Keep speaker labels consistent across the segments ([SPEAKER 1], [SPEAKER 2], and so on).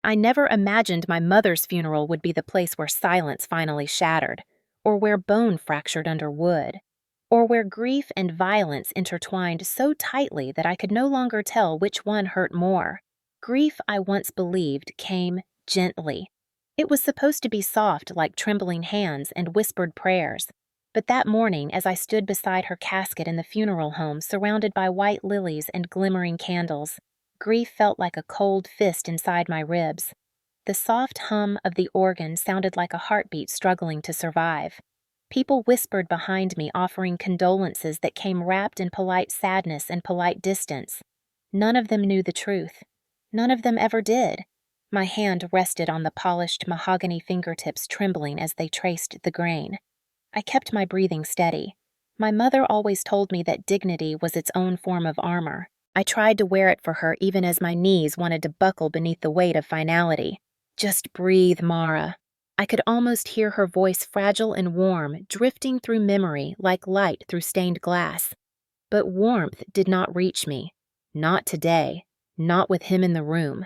[SPEAKER 1] I never imagined my mother's funeral would be the place where silence finally shattered, or where bone fractured under wood, or where grief and violence intertwined so tightly that I could no longer tell which one hurt more. Grief, I once believed, came gently. It was supposed to be soft like trembling hands and whispered prayers. But that morning, as I stood beside her casket in the funeral home surrounded by white lilies and glimmering candles, grief felt like a cold fist inside my ribs. The soft hum of the organ sounded like a heartbeat struggling to survive. People whispered behind me, offering condolences that came wrapped in polite sadness and polite distance. None of them knew the truth. None of them ever did. My hand rested on the polished mahogany fingertips, trembling as they traced the grain. I kept my breathing steady. My mother always told me that dignity was its own form of armor. I tried to wear it for her even as my knees wanted to buckle beneath the weight of finality. "Just breathe, Mara." I could almost hear her voice, fragile and warm, drifting through memory like light through stained glass. But warmth did not reach me. Not today. Not with him in the room.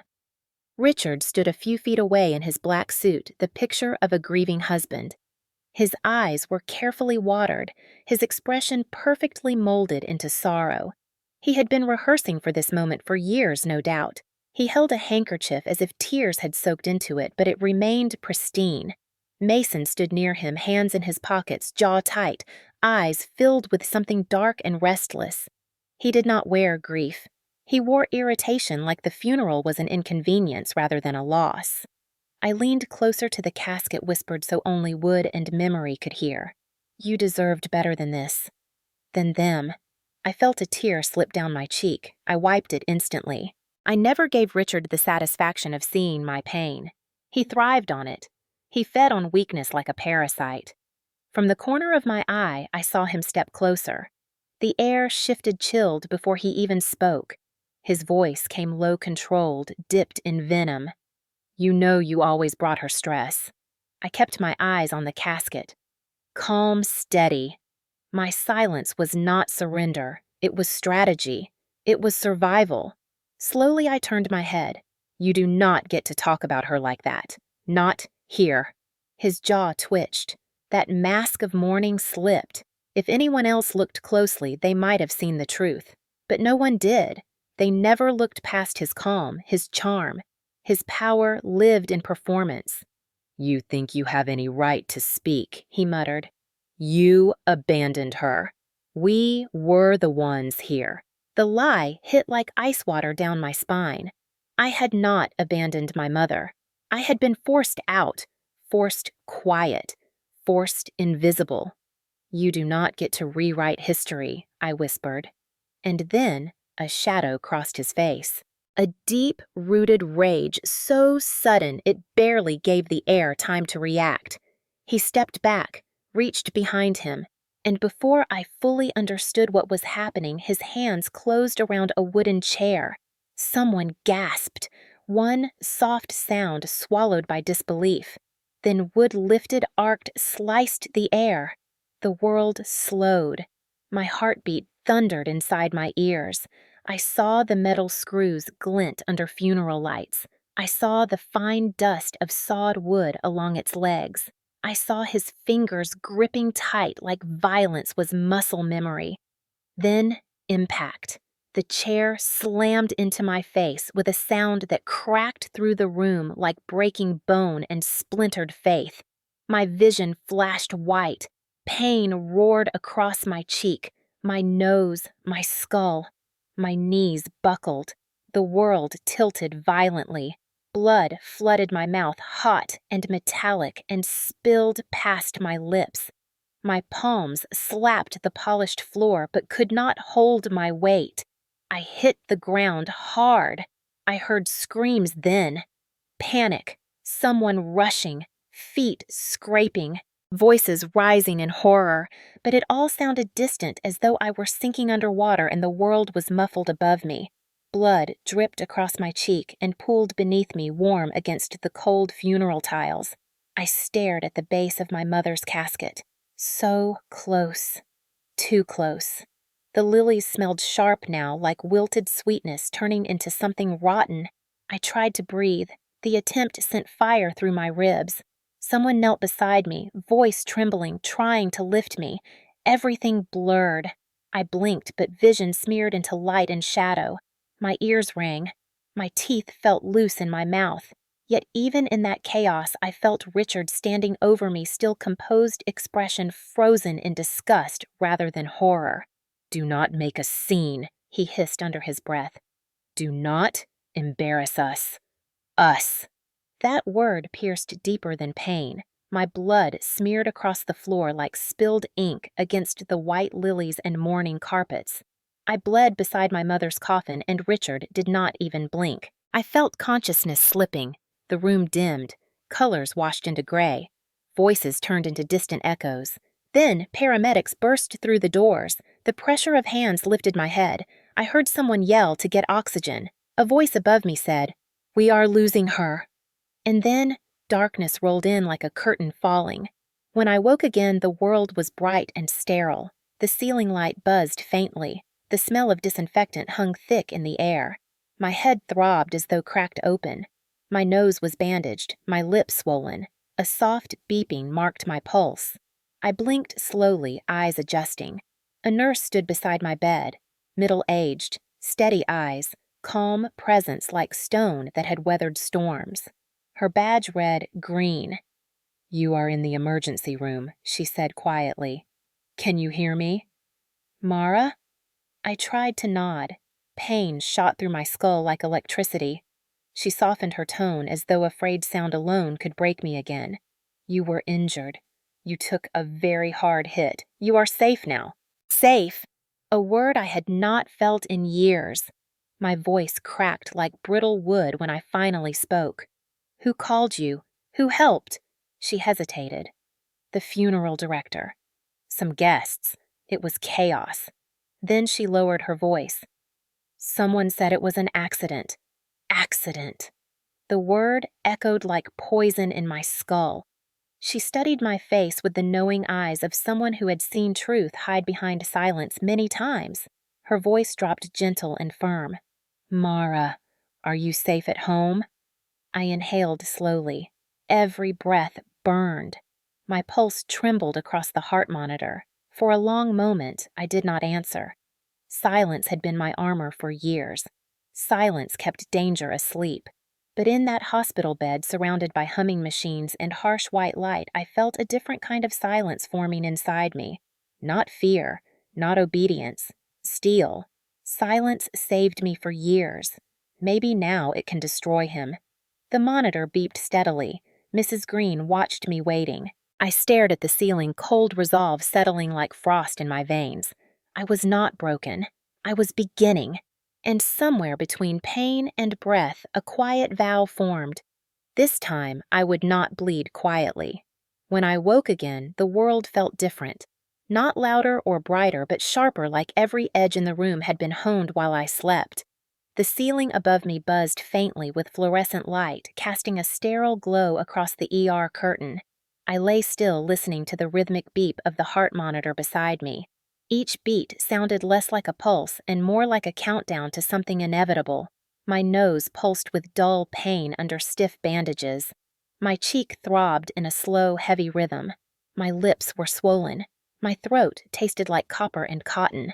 [SPEAKER 1] Richard stood a few feet away in his black suit, the picture of a grieving husband. His eyes were carefully watered, his expression perfectly molded into sorrow. He had been rehearsing for this moment for years, no doubt. He held a handkerchief as if tears had soaked into it, but it remained pristine. Mason stood near him, hands in his pockets, jaw tight, eyes filled with something dark and restless. He did not wear grief. He wore irritation, like the funeral was an inconvenience rather than a loss. I leaned closer to the casket, whispered so only wood and memory could hear. "You deserved better than this. Than them." I felt a tear slip down my cheek. I wiped it instantly. I never gave Richard the satisfaction of seeing my pain. He thrived on it. He fed on weakness like a parasite. From the corner of my eye, I saw him step closer. The air shifted, chilled before he even spoke. His voice came low, controlled, dipped in venom. "You know you always brought her stress." I kept my eyes on the casket. Calm, steady. My silence was not surrender. It was strategy. It was survival. Slowly I turned my head. "You do not get to talk about her like that. Not here." His jaw twitched. That mask of mourning slipped. If anyone else looked closely, they might have seen the truth. But no one did. They never looked past his calm, his charm. His power lived in performance. "You think you have any right to speak," he muttered. "You abandoned her. We were the ones here." The lie hit like ice water down my spine. I had not abandoned my mother. I had been forced out, forced quiet, forced invisible. "You do not get to rewrite history," I whispered. And then a shadow crossed his face. A deep-rooted rage so sudden it barely gave the air time to react. He stepped back, reached behind him, and before I fully understood what was happening, his hands closed around a wooden chair. Someone gasped, one soft sound swallowed by disbelief. Then wood lifted, arced, sliced the air. The world slowed. My heartbeat thundered inside my ears. I saw the metal screws glint under funeral lights. I saw the fine dust of sawed wood along its legs. I saw his fingers gripping tight like violence was muscle memory. Then, impact. The chair slammed into my face with a sound that cracked through the room like breaking bone and splintered faith. My vision flashed white. Pain roared across my cheek, my nose, my skull. My knees buckled. The world tilted violently. Blood flooded my mouth, hot and metallic, and spilled past my lips. My palms slapped the polished floor but could not hold my weight. I hit the ground hard. I heard screams then. Panic, someone rushing, feet scraping, voices rising in horror, but it all sounded distant, as though I were sinking underwater and the world was muffled above me. Blood dripped across my cheek and pooled beneath me, warm against the cold funeral tiles. I stared at the base of my mother's casket. So close. Too close. The lilies smelled sharp now, like wilted sweetness turning into something rotten. I tried to breathe, The attempt sent fire through my ribs. Someone knelt beside me, voice trembling, trying to lift me. Everything blurred. I blinked, but vision smeared into light and shadow. My ears rang. My teeth felt loose in my mouth. Yet even in that chaos, I felt Richard standing over me, still composed, expression frozen in disgust rather than horror. "Do not make a scene," he hissed under his breath. "Do not embarrass us. Us." That word pierced deeper than pain. My blood smeared across the floor like spilled ink against the white lilies and mourning carpets. I bled beside my mother's coffin, and Richard did not even blink. I felt consciousness slipping. The room dimmed. Colors washed into gray. Voices turned into distant echoes. Then paramedics burst through the doors. The pressure of hands lifted my head. I heard someone yell to get oxygen. A voice above me said, "We are losing her." And then darkness rolled in like a curtain falling. When I woke again, the world was bright and sterile. The ceiling light buzzed faintly. The smell of disinfectant hung thick in the air. My head throbbed as though cracked open. My nose was bandaged, my lips swollen. A soft beeping marked my pulse. I blinked slowly, eyes adjusting. A nurse stood beside my bed, middle-aged, steady eyes, calm presence like stone that had weathered storms. Her badge read green. "You are in the emergency room," she said quietly. "Can you hear me?" "Mara?" I tried to nod. Pain shot through my skull like electricity. She softened her tone as though afraid sound alone could break me again. "You were injured. You took a very hard hit. You are safe now." Safe! A word I had not felt in years. My voice cracked like brittle wood when I finally spoke. "Who called you? Who helped?" She hesitated. "The funeral director. Some guests. It was chaos." Then she lowered her voice. "Someone said it was an accident." Accident. The word echoed like poison in my skull. She studied my face with the knowing eyes of someone who had seen truth hide behind silence many times. Her voice dropped gentle and firm. "Mara, are you safe at home?" I inhaled slowly. Every breath burned. My pulse trembled across the heart monitor. For a long moment, I did not answer. Silence had been my armor for years. Silence kept danger asleep. But in that hospital bed surrounded by humming machines and harsh white light, I felt a different kind of silence forming inside me. Not fear, not obedience. Steel. Silence saved me for years. Maybe now it can destroy him. The monitor beeped steadily. Mrs. Green watched me waiting. I stared at the ceiling, cold resolve settling like frost in my veins. I was not broken. I was beginning. And somewhere between pain and breath, a quiet vow formed. This time, I would not bleed quietly. When I woke again, the world felt different. Not louder or brighter, but sharper, like every edge in the room had been honed while I slept. The ceiling above me buzzed faintly with fluorescent light, casting a sterile glow across the ER curtain. I lay still, listening to the rhythmic beep of the heart monitor beside me. Each beat sounded less like a pulse and more like a countdown to something inevitable. My nose pulsed with dull pain under stiff bandages. My cheek throbbed in a slow, heavy rhythm. My lips were swollen. My throat tasted like copper and cotton.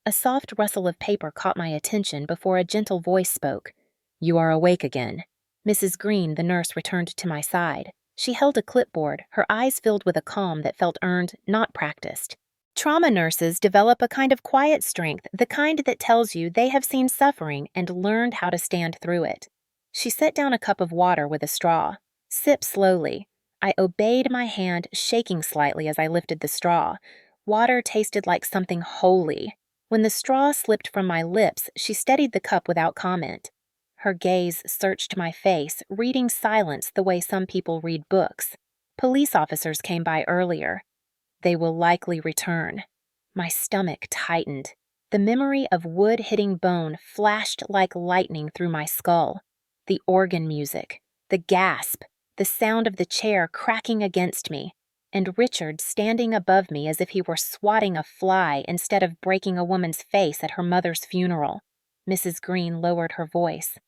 [SPEAKER 1] A soft rustle of paper caught my attention before a gentle voice spoke. "You are awake again." Mrs. Green, the nurse, returned to my side. She held a clipboard, her eyes filled with a calm that felt earned, not practiced. "Trauma nurses develop a kind of quiet strength, the kind that tells you they have seen suffering and learned how to stand through it." She set down a cup of water with a straw. "Sip slowly." I obeyed, my hand shaking slightly as I lifted the straw. Water tasted like something holy. When the straw slipped from my lips, she steadied the cup without comment. Her gaze searched my face, reading silence the way some people read books. Police officers came by earlier. They will likely return. My stomach tightened. The memory of wood hitting bone flashed like lightning through my skull. The organ music, the gasp, the sound of the chair cracking against me, and Richard standing above me as if he were swatting a fly instead of breaking a woman's face at her mother's funeral. Mrs. Green lowered her voice.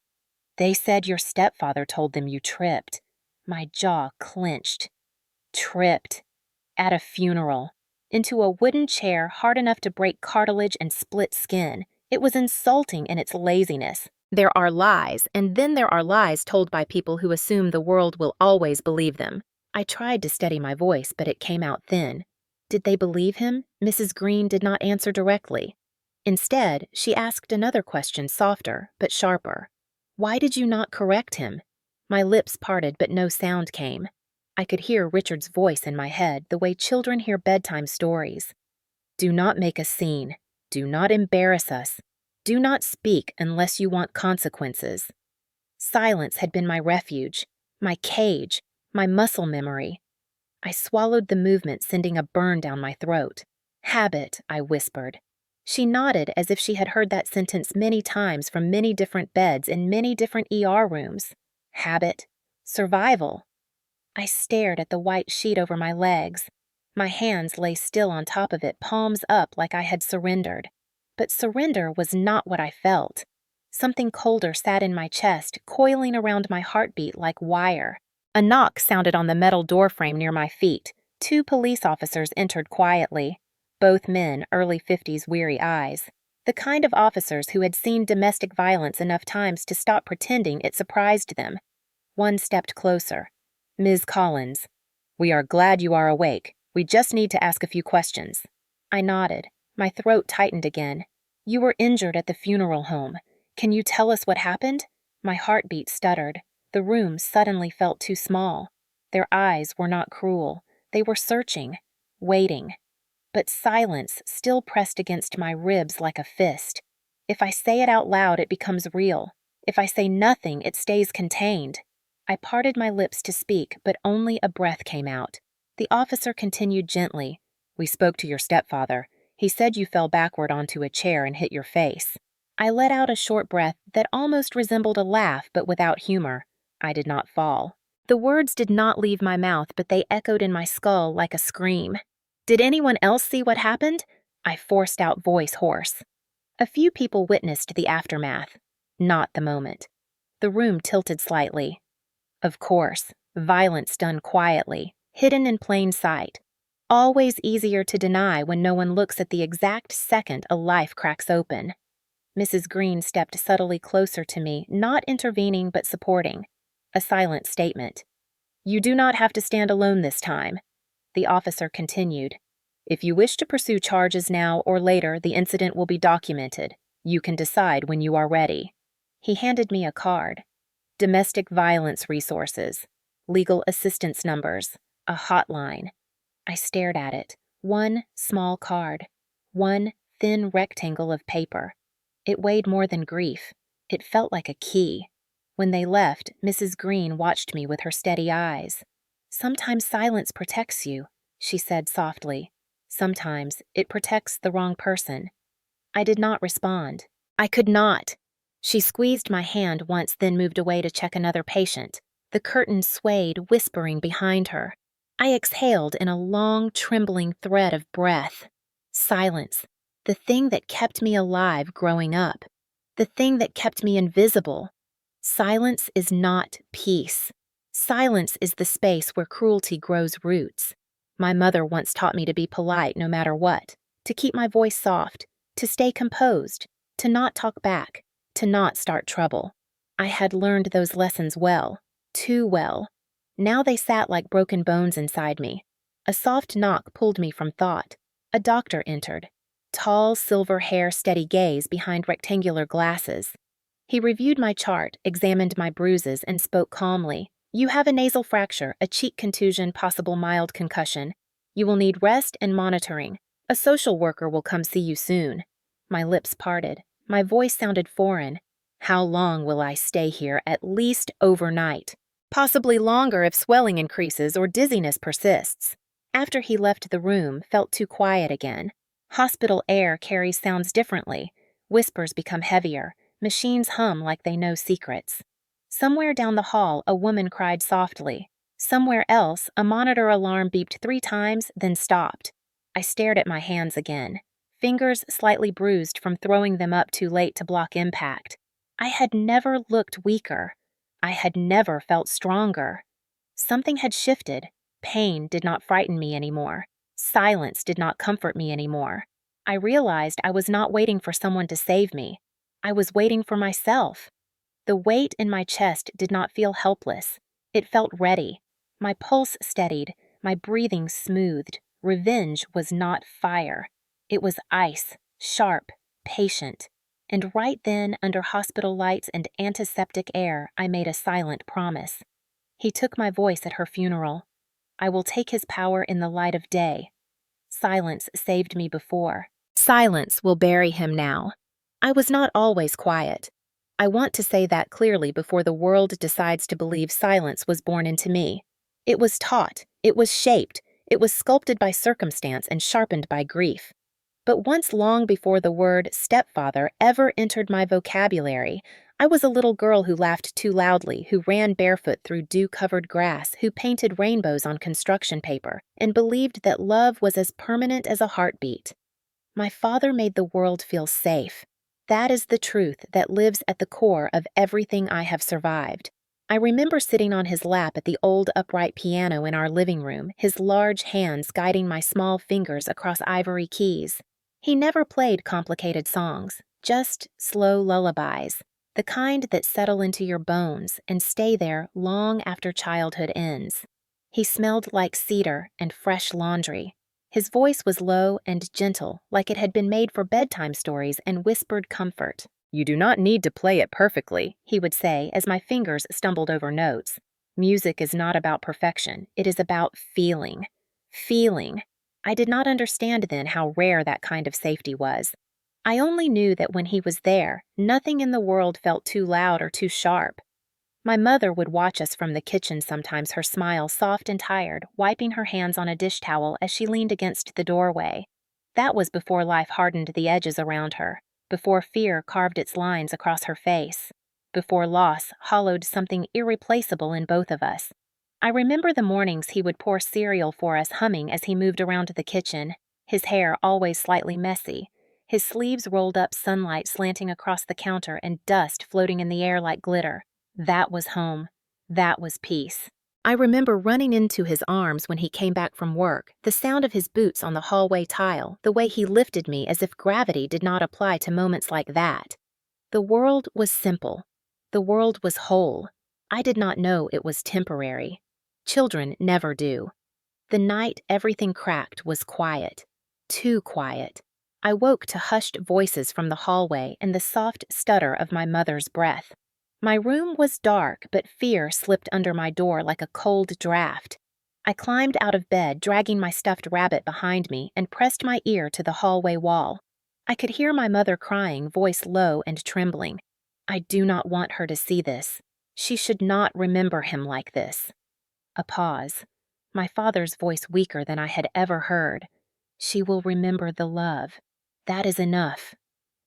[SPEAKER 1] They said your stepfather told them you tripped. My jaw clenched. Tripped. At a funeral. Into a wooden chair hard enough to break cartilage and split skin. It was insulting in its laziness. There are lies, and then there are lies told by people who assume the world will always believe them. I tried to steady my voice, but it came out thin. Did they believe him? Mrs. Green did not answer directly. Instead, she asked another question, softer, but sharper. Why did you not correct him? My lips parted, but no sound came. I could hear Richard's voice in my head, the way children hear bedtime stories. Do not make a scene. Do not embarrass us. Do not speak unless you want consequences. Silence had been my refuge, my cage, my muscle memory. I swallowed the movement, sending a burn down my throat. Habit, I whispered. She nodded as if she had heard that sentence many times from many different beds in many different ER rooms. Habit. Survival. I stared at the white sheet over my legs. My hands lay still on top of it, palms up like I had surrendered. But surrender was not what I felt. Something colder sat in my chest, coiling around my heartbeat like wire. A knock sounded on the metal doorframe near my feet. 2 police officers entered quietly. Both men, early 50s, weary eyes. The kind of officers who had seen domestic violence enough times to stop pretending it surprised them. One stepped closer. Ms. Collins, we are glad you are awake. We just need to ask a few questions. I nodded. My throat tightened again. You were injured at the funeral home. Can you tell us what happened? My heartbeat stuttered. The room suddenly felt too small. Their eyes were not cruel. They were searching, waiting. But silence still pressed against my ribs like a fist. If I say it out loud, it becomes real. If I say nothing, it stays contained. I parted my lips to speak, but only a breath came out. The officer continued gently. We spoke to your stepfather. He said you fell backward onto a chair and hit your face. I let out a short breath that almost resembled a laugh, but without humor. I did not fall. The words did not leave my mouth, but they echoed in my skull like a scream. Did anyone else see what happened? I forced out, voice hoarse. A few people witnessed the aftermath. Not the moment. The room tilted slightly. Of course, violence done quietly, hidden in plain sight. Always easier to deny when no one looks at the exact second a life cracks open. Mrs. Green stepped subtly closer to me, not intervening but supporting. A silent statement. You do not have to stand alone this time. The officer continued. If you wish to pursue charges now or later, the incident will be documented. You can decide when you are ready. He handed me a card. Domestic violence resources, legal assistance numbers, a hotline. I stared at it. One small card. One thin rectangle of paper. It weighed more than grief. It felt like a key. When they left, Mrs. Green watched me with her steady eyes. Sometimes silence protects you, she said softly. Sometimes it protects the wrong person. I did not respond. I could not. She squeezed my hand once, then moved away to check another patient. The curtain swayed, whispering behind her. I exhaled in a long, trembling thread of breath. Silence. The thing that kept me alive growing up. The thing that kept me invisible. Silence is not peace. Silence is the space where cruelty grows roots. My mother once taught me to be polite no matter what, to keep my voice soft, to stay composed, to not talk back, to not start trouble. I had learned those lessons well, too well. Now they sat like broken bones inside me. A soft knock pulled me from thought. A doctor entered. Tall, silver hair, steady gaze behind rectangular glasses. He reviewed my chart, examined my bruises, and spoke calmly. You have a nasal fracture, a cheek contusion, possible mild concussion. You will need rest and monitoring. A social worker will come see you soon. My lips parted. My voice sounded foreign. How long will I stay here? At least overnight. Possibly longer if swelling increases or dizziness persists. After he left the room, felt too quiet again. Hospital air carries sounds differently. Whispers become heavier. Machines hum like they know secrets. Somewhere down the hall, a woman cried softly. Somewhere else, a monitor alarm beeped 3 times, then stopped. I stared at my hands again. Fingers slightly bruised from throwing them up too late to block impact. I had never looked weaker. I had never felt stronger. Something had shifted. Pain did not frighten me anymore. Silence did not comfort me anymore. I realized I was not waiting for someone to save me. I was waiting for myself. The weight in my chest did not feel helpless. It felt ready. My pulse steadied, my breathing smoothed. Revenge was not fire. It was ice, sharp, patient. And right then, under hospital lights and antiseptic air, I made a silent promise. He took my voice at her funeral. I will take his power in the light of day. Silence saved me before. Silence will bury him now. I was not always quiet. I want to say that clearly before the world decides to believe silence was born into me. It was taught, it was shaped, it was sculpted by circumstance and sharpened by grief. But once long before the word stepfather ever entered my vocabulary, I was a little girl who laughed too loudly, who ran barefoot through dew-covered grass, who painted rainbows on construction paper, and believed that love was as permanent as a heartbeat. My father made the world feel safe. That is the truth that lives at the core of everything I have survived. I remember sitting on his lap at the old upright piano in our living room, his large hands guiding my small fingers across ivory keys. He never played complicated songs, just slow lullabies, the kind that settle into your bones and stay there long after childhood ends. He smelled like cedar and fresh laundry. His voice was low and gentle, like it had been made for bedtime stories and whispered comfort. "You do not need to play it perfectly," he would say as my fingers stumbled over notes. "Music is not about perfection. It is about feeling. Feeling." I did not understand then how rare that kind of safety was. I only knew that when he was there, nothing in the world felt too loud or too sharp. My mother would watch us from the kitchen sometimes, her smile soft and tired, wiping her hands on a dish towel as she leaned against the doorway. That was before life hardened the edges around her, before fear carved its lines across her face, before loss hollowed something irreplaceable in both of us. I remember the mornings he would pour cereal for us, humming as he moved around the kitchen, his hair always slightly messy, his sleeves rolled up, sunlight slanting across the counter and dust floating in the air like glitter. That was home. That was peace. I remember running into his arms when he came back from work, the sound of his boots on the hallway tile, the way he lifted me as if gravity did not apply to moments like that. The world was simple. The world was whole. I did not know it was temporary. Children never do. The night everything cracked was quiet. Too quiet. I woke to hushed voices from the hallway and the soft stutter of my mother's breath. My room was dark, but fear slipped under my door like a cold draft. I climbed out of bed, dragging my stuffed rabbit behind me, and pressed my ear to the hallway wall. I could hear my mother crying, voice low and trembling. I do not want her to see this. She should not remember him like this. A pause. My father's voice weaker than I had ever heard. She will remember the love. That is enough.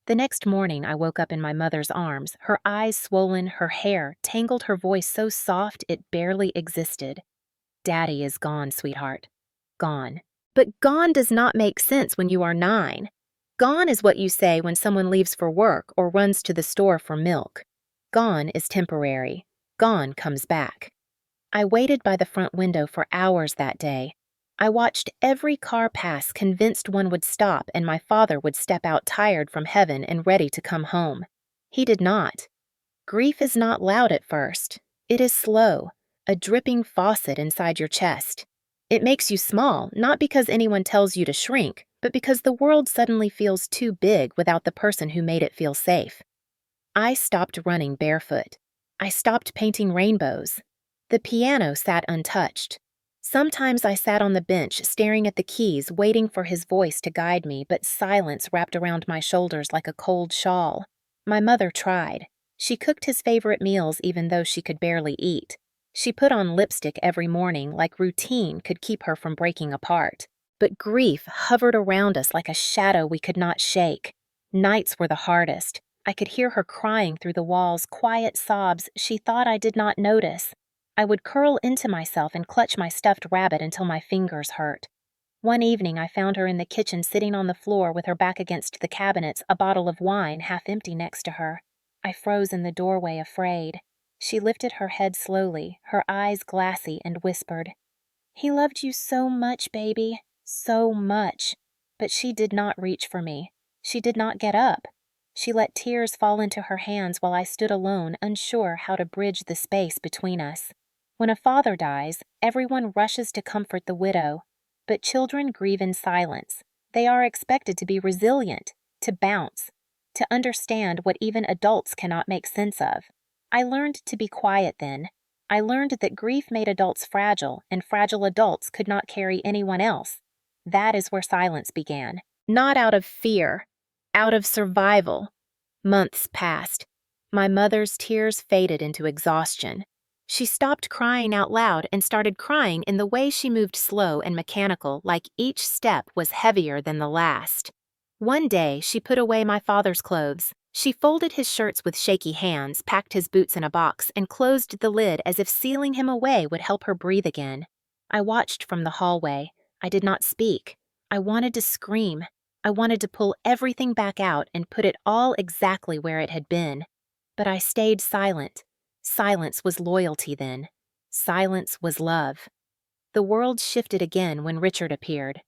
[SPEAKER 1] The next morning, I woke up in my mother's arms, her eyes swollen, her hair tangled, her voice so soft it barely existed. "Daddy is gone, sweetheart. Gone." But gone does not make sense when you are 9. Gone is what you say when someone leaves for work or runs to the store for milk. Gone is temporary. Gone comes back. I waited by the front window for hours that day. I watched every car pass, convinced one would stop and my father would step out tired from heaven and ready to come home. He did not. Grief is not loud at first. It is slow, a dripping faucet inside your chest. It makes you small, not because anyone tells you to shrink, but because the world suddenly feels too big without the person who made it feel safe. I stopped running barefoot. I stopped painting rainbows. The piano sat untouched. Sometimes I sat on the bench, staring at the keys, waiting for his voice to guide me, but silence wrapped around my shoulders like a cold shawl. My mother tried. She cooked his favorite meals even though she could barely eat. She put on lipstick every morning, like routine could keep her from breaking apart. But grief hovered around us like a shadow we could not shake. Nights were the hardest. I could hear her crying through the walls, quiet sobs she thought I did not notice. I would curl into myself and clutch my stuffed rabbit until my fingers hurt. One evening I found her in the kitchen sitting on the floor with her back against the cabinets, a bottle of wine half empty next to her. I froze in the doorway, afraid. She lifted her head slowly, her eyes glassy, and whispered, "He loved you so much, baby, so much." But she did not reach for me. She did not get up. She let tears fall into her hands while I stood alone, unsure how to bridge the space between us. When a father dies, everyone rushes to comfort the widow, but children grieve in silence. They are expected to be resilient, to bounce, to understand what even adults cannot make sense of. I learned to be quiet then. I learned that grief made adults fragile, and fragile adults could not carry anyone else. That is where silence began. Not out of fear, out of survival. Months passed. My mother's tears faded into exhaustion. She stopped crying out loud and started crying in the way she moved slow and mechanical, like each step was heavier than the last. One day, she put away my father's clothes. She folded his shirts with shaky hands, packed his boots in a box, and closed the lid as if sealing him away would help her breathe again. I watched from the hallway. I did not speak. I wanted to scream. I wanted to pull everything back out and put it all exactly where it had been. But I stayed silent. Silence was loyalty then. Silence was love. The world shifted again when Richard appeared.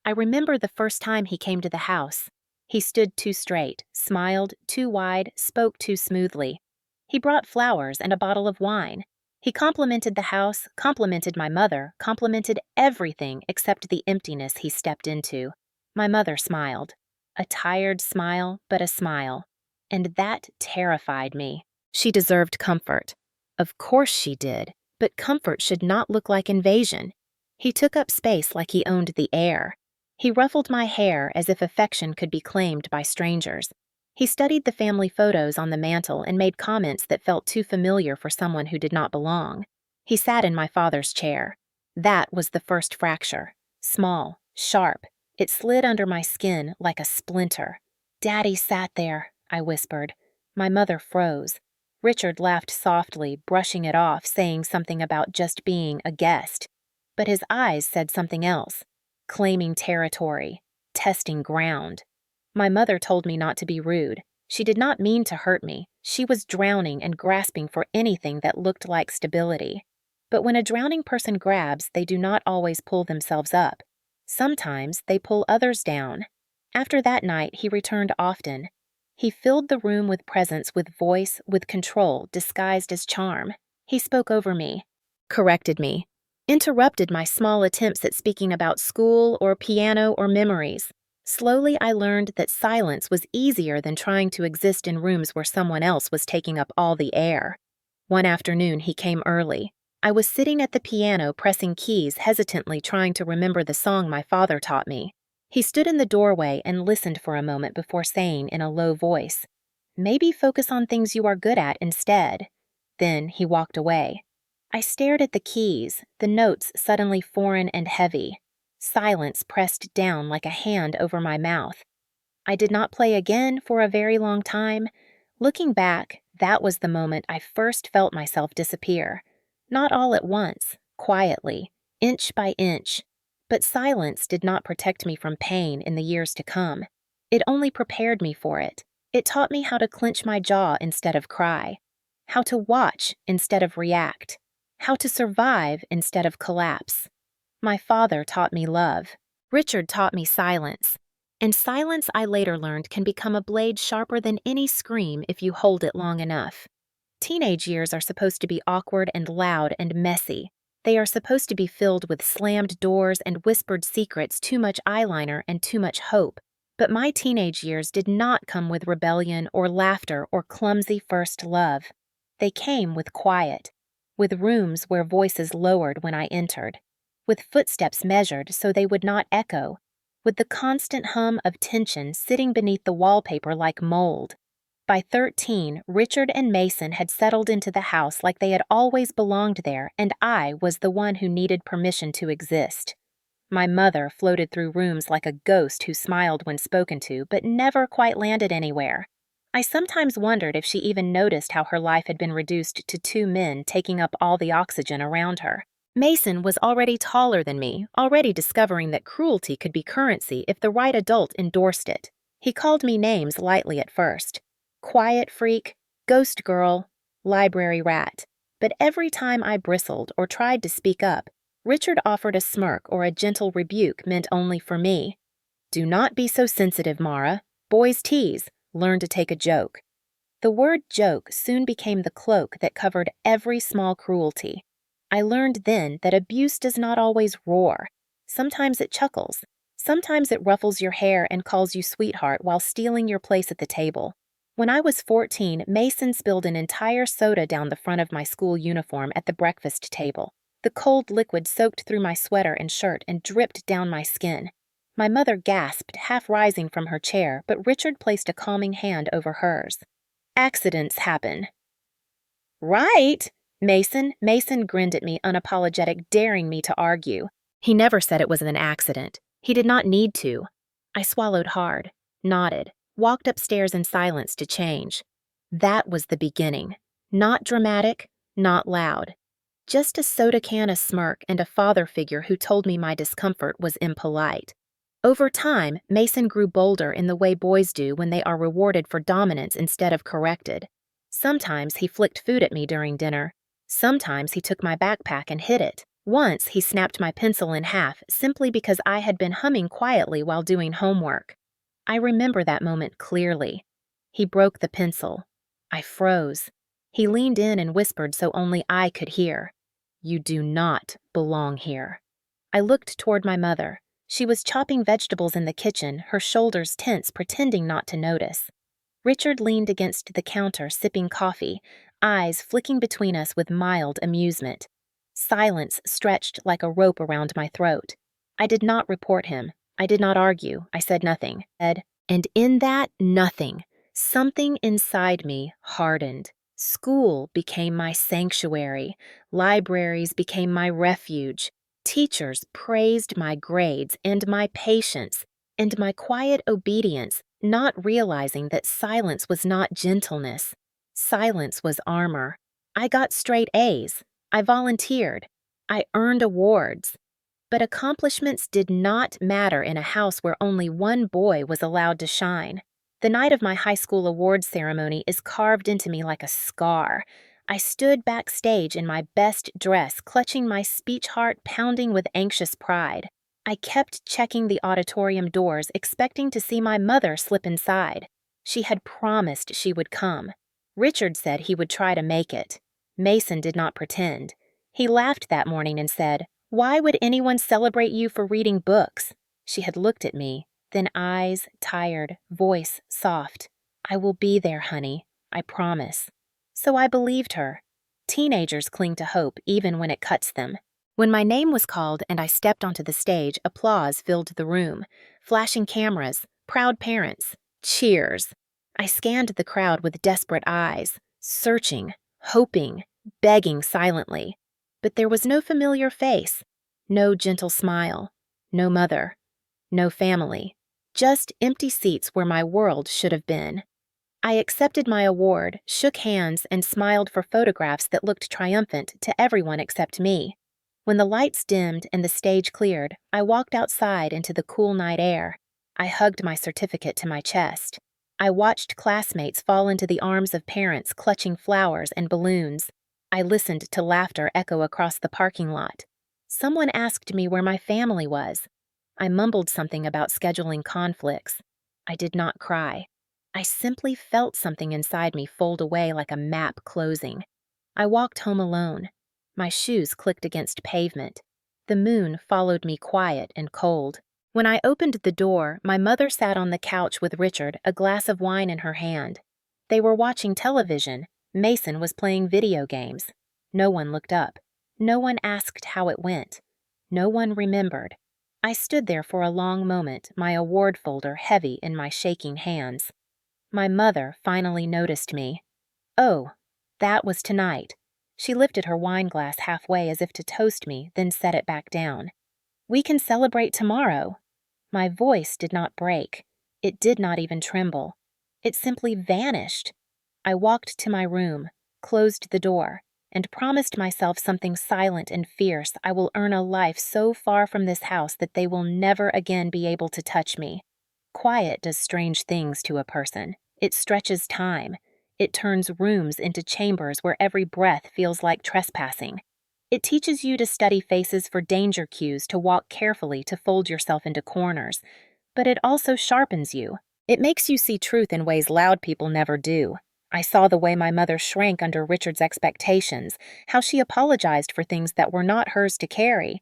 [SPEAKER 1] I remember the first time he came to the house. He stood too straight, smiled too wide, spoke too smoothly. He brought flowers and a bottle of wine. He complimented the house, complimented my mother, complimented everything except the emptiness he stepped into. My mother smiled. A tired smile, but a smile. And that terrified me. She deserved comfort. Of course she did, but comfort should not look like invasion. He took up space like he owned the air. He ruffled my hair as if affection could be claimed by strangers. He studied the family photos on the mantel and made comments that felt too familiar for someone who did not belong. He sat in my father's chair. That was the first fracture. Small, sharp. It slid under my skin like a splinter. "Daddy sat there," I whispered. My mother froze. Richard laughed softly, brushing it off, saying something about just being a guest. But his eyes said something else. Claiming territory, testing ground. My mother told me not to be rude. She did not mean to hurt me. She was drowning and grasping for anything that looked like stability. But when a drowning person grabs, they do not always pull themselves up. Sometimes they pull others down. After that night, he returned often. He filled the room with presence, with voice, with control, disguised as charm. He spoke over me, corrected me, interrupted my small attempts at speaking about school or piano or memories. Slowly, I learned that silence was easier than trying to exist in rooms where someone else was taking up all the air. One afternoon, he came early. I was sitting at the piano pressing keys, hesitantly trying to remember the song my father taught me. He stood in the doorway and listened for a moment before saying in a low voice, "Maybe focus on things you are good at instead." Then he walked away. I stared at the keys, the notes suddenly foreign and heavy. Silence pressed down like a hand over my mouth. I did not play again for a very long time. Looking back, that was the moment I first felt myself disappear. Not all at once, quietly, inch by inch. But silence did not protect me from pain in the years to come. It only prepared me for it. It taught me how to clench my jaw instead of cry, how to watch instead of react, how to survive instead of collapse. My father taught me love. Richard taught me silence. And silence, I later learned, can become a blade sharper than any scream if you hold it long enough. Teenage years are supposed to be awkward and loud and messy. They are supposed to be filled with slammed doors and whispered secrets, too much eyeliner, and too much hope. But my teenage years did not come with rebellion or laughter or clumsy first love. They came with quiet, with rooms where voices lowered when I entered, with footsteps measured so they would not echo, with the constant hum of tension sitting beneath the wallpaper like mold. By 13, Richard and Mason had settled into the house like they had always belonged there, and I was the one who needed permission to exist. My mother floated through rooms like a ghost who smiled when spoken to, but never quite landed anywhere. I sometimes wondered if she even noticed how her life had been reduced to 2 men taking up all the oxygen around her. Mason was already taller than me, already discovering that cruelty could be currency if the right adult endorsed it. He called me names lightly at first. Quiet freak, ghost girl, library rat. But every time I bristled or tried to speak up, Richard offered a smirk or a gentle rebuke meant only for me. Do not be so sensitive, Mara. Boys tease. Learn to take a joke. The word joke soon became the cloak that covered every small cruelty. I learned then that abuse does not always roar. Sometimes it chuckles. Sometimes it ruffles your hair and calls you sweetheart while stealing your place at the table. When I was 14, Mason spilled an entire soda down the front of my school uniform at the breakfast table. The cold liquid soaked through my sweater and shirt and dripped down my skin. My mother gasped, half rising from her chair, but Richard placed a calming hand over hers. Accidents happen. Right, Mason. Mason grinned at me, unapologetic, daring me to argue. He never said it was an accident. He did not need to. I swallowed hard, nodded, walked upstairs in silence to change. That was the beginning. Not dramatic, not loud. Just a soda can, a smirk, and a father figure who told me my discomfort was impolite. Over time, Mason grew bolder in the way boys do when they are rewarded for dominance instead of corrected. Sometimes he flicked food at me during dinner. Sometimes he took my backpack and hid it. Once he snapped my pencil in half simply because I had been humming quietly while doing homework. I remember that moment clearly. He broke the pencil. I froze. He leaned in and whispered so only I could hear. You do not belong here. I looked toward my mother. She was chopping vegetables in the kitchen, her shoulders tense, pretending not to notice. Richard leaned against the counter, sipping coffee, eyes flicking between us with mild amusement. Silence stretched like a rope around my throat. I did not report him. I did not argue. I said nothing. And in that nothing, something inside me hardened. School became my sanctuary. Libraries became my refuge. Teachers praised my grades and my patience and my quiet obedience, not realizing that silence was not gentleness. Silence was armor. I got straight A's. I volunteered. I earned awards. But accomplishments did not matter in a house where only one boy was allowed to shine. The night of my high school awards ceremony is carved into me like a scar. I stood backstage in my best dress, clutching my speech heart pounding with anxious pride. I kept checking the auditorium doors, expecting to see my mother slip inside. She had promised she would come. Richard said he would try to make it. Mason did not pretend. He laughed that morning and said, "Why would anyone celebrate you for reading books?" She had looked at me, then eyes tired, voice soft. "I will be there, honey. I promise." So I believed her. Teenagers cling to hope even when it cuts them. When my name was called and I stepped onto the stage, applause filled the room. Flashing cameras, proud parents, cheers. I scanned the crowd with desperate eyes, searching, hoping, begging silently. But there was no familiar face, no gentle smile, no mother, no family, just empty seats where my world should have been. I accepted my award, shook hands, and smiled for photographs that looked triumphant to everyone except me. When the lights dimmed and the stage cleared, I walked outside into the cool night air. I hugged my certificate to my chest. I watched classmates fall into the arms of parents clutching flowers and balloons. I listened to laughter echo across the parking lot. Someone asked me where my family was. I mumbled something about scheduling conflicts. I did not cry. I simply felt something inside me fold away like a map closing. I walked home alone. My shoes clicked against pavement. The moon followed me quiet and cold. When I opened the door, my mother sat on the couch with Richard, a glass of wine in her hand. They were watching television. Mason was playing video games. No one looked up. No one asked how it went. No one remembered. I stood there for a long moment, my award folder heavy in my shaking hands. My mother finally noticed me. Oh, that was tonight. She lifted her wine glass halfway as if to toast me, then set it back down. We can celebrate tomorrow. My voice did not break. It did not even tremble. It simply vanished. I walked to my room, closed the door, and promised myself something silent and fierce. I will earn a life so far from this house that they will never again be able to touch me. Quiet does strange things to a person. It stretches time. It turns rooms into chambers where every breath feels like trespassing. It teaches you to study faces for danger cues, to walk carefully, to fold yourself into corners. But it also sharpens you. It makes you see truth in ways loud people never do. I saw the way my mother shrank under Richard's expectations, how she apologized for things that were not hers to carry,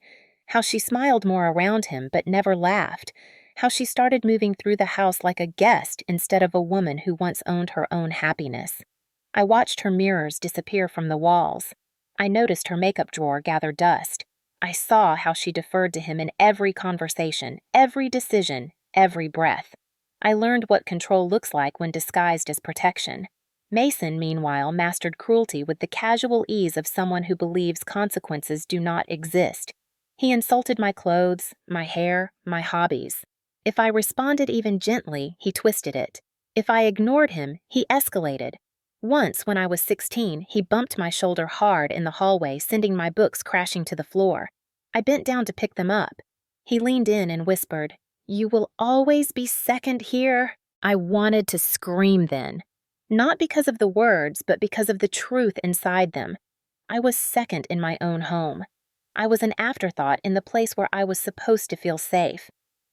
[SPEAKER 1] how she smiled more around him but never laughed, how she started moving through the house like a guest instead of a woman who once owned her own happiness. I watched her mirrors disappear from the walls. I noticed her makeup drawer gather dust. I saw how she deferred to him in every conversation, every decision, every breath. I learned what control looks like when disguised as protection. Mason, meanwhile, mastered cruelty with the casual ease of someone who believes consequences do not exist. He insulted my clothes, my hair, my hobbies. If I responded even gently, he twisted it. If I ignored him, he escalated. Once, when I was 16, he bumped my shoulder hard in the hallway, sending my books crashing to the floor. I bent down to pick them up. He leaned in and whispered, "You will always be second here." I wanted to scream then. Not because of the words, but because of the truth inside them. I was second in my own home. I was an afterthought in the place where I was supposed to feel safe.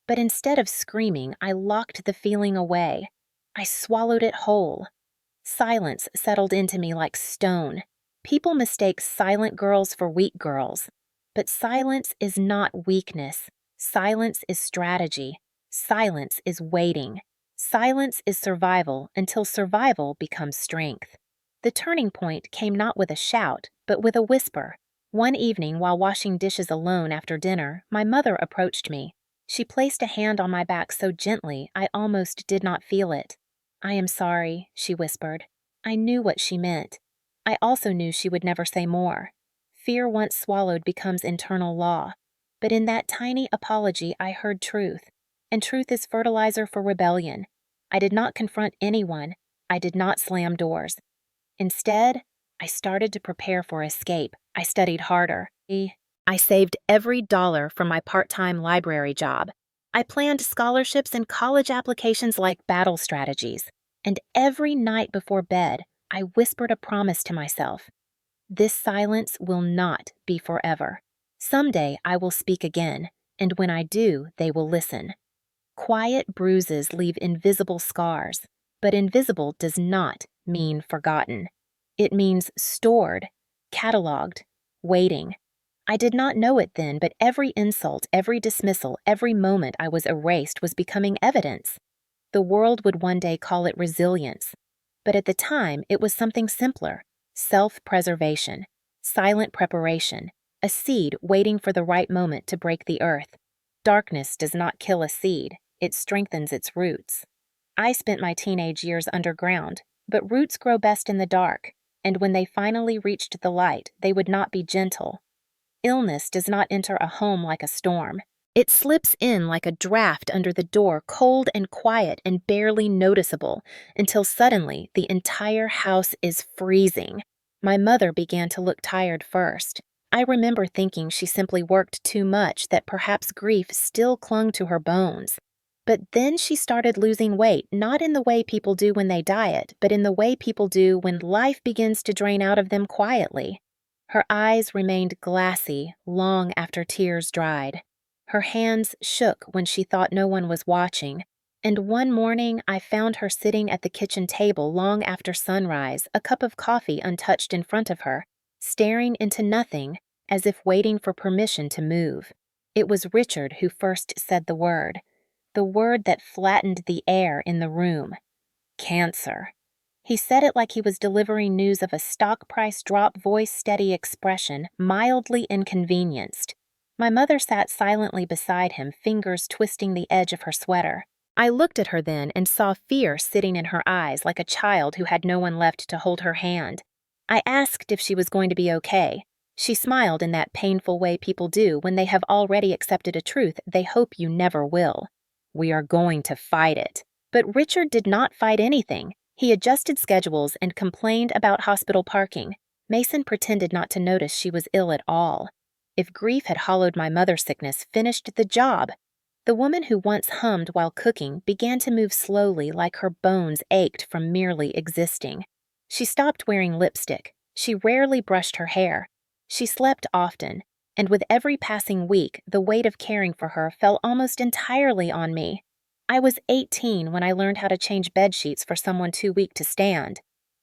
[SPEAKER 1] But instead of screaming, I locked the feeling away. I swallowed it whole. Silence settled into me like stone. People mistake silent girls for weak girls. But silence is not weakness. Silence is strategy. Silence is waiting. Silence is survival until survival becomes strength. The turning point came not with a shout, but with a whisper. One evening, while washing dishes alone after dinner, my mother approached me. She placed a hand on my back so gently I almost did not feel it. "I am sorry," she whispered. I knew what she meant. I also knew she would never say more. Fear once swallowed becomes internal law. But in that tiny apology I heard truth. And truth is fertilizer for rebellion. I did not confront anyone. I did not slam doors. Instead, I started to prepare for escape. I studied harder. I saved every dollar from my part-time library job. I planned scholarships and college applications like battle strategies. And every night before bed, I whispered a promise to myself. This silence will not be forever. Someday I will speak again, and when I do, they will listen. Quiet bruises leave invisible scars, but invisible does not mean forgotten. It means stored, cataloged, waiting. I did not know it then, but every insult, every dismissal, every moment I was erased was becoming evidence. The world would one day call it resilience. But at the time, it was something simpler: self-preservation, silent preparation, a seed waiting for the right moment to break the earth. Darkness does not kill a seed, it strengthens its roots. I spent my teenage years underground, but roots grow best in the dark, and when they finally reached the light, they would not be gentle. Illness does not enter a home like a storm. It slips in like a draft under the door, cold and quiet and barely noticeable, until suddenly the entire house is freezing. My mother began to look tired first. I remember thinking she simply worked too much, that perhaps grief still clung to her bones. But then she started losing weight, not in the way people do when they diet, but in the way people do when life begins to drain out of them quietly. Her eyes remained glassy long after tears dried. Her hands shook when she thought no one was watching, and one morning I found her sitting at the kitchen table long after sunrise, a cup of coffee untouched in front of her, staring into nothing, as if waiting for permission to move. It was Richard who first said the word that flattened the air in the room: cancer. He said it like he was delivering news of a stock price drop, voice steady, expression mildly inconvenienced. My mother sat silently beside him, fingers twisting the edge of her sweater. I looked at her then and saw fear sitting in her eyes, like a child who had no one left to hold her hand. I asked if she was going to be okay. She smiled in that painful way people do when they have already accepted a truth they hope you never will. "We are going to fight it." But Richard did not fight anything. He adjusted schedules and complained about hospital parking. Mason pretended not to notice she was ill at all. If grief had hollowed my mother's sickness, finished the job. The woman who once hummed while cooking began to move slowly, like her bones ached from merely existing. She stopped wearing lipstick. She rarely brushed her hair. She slept often, and with every passing week, the weight of caring for her fell almost entirely on me. I was 18 when I learned how to change bed sheets for someone too weak to stand.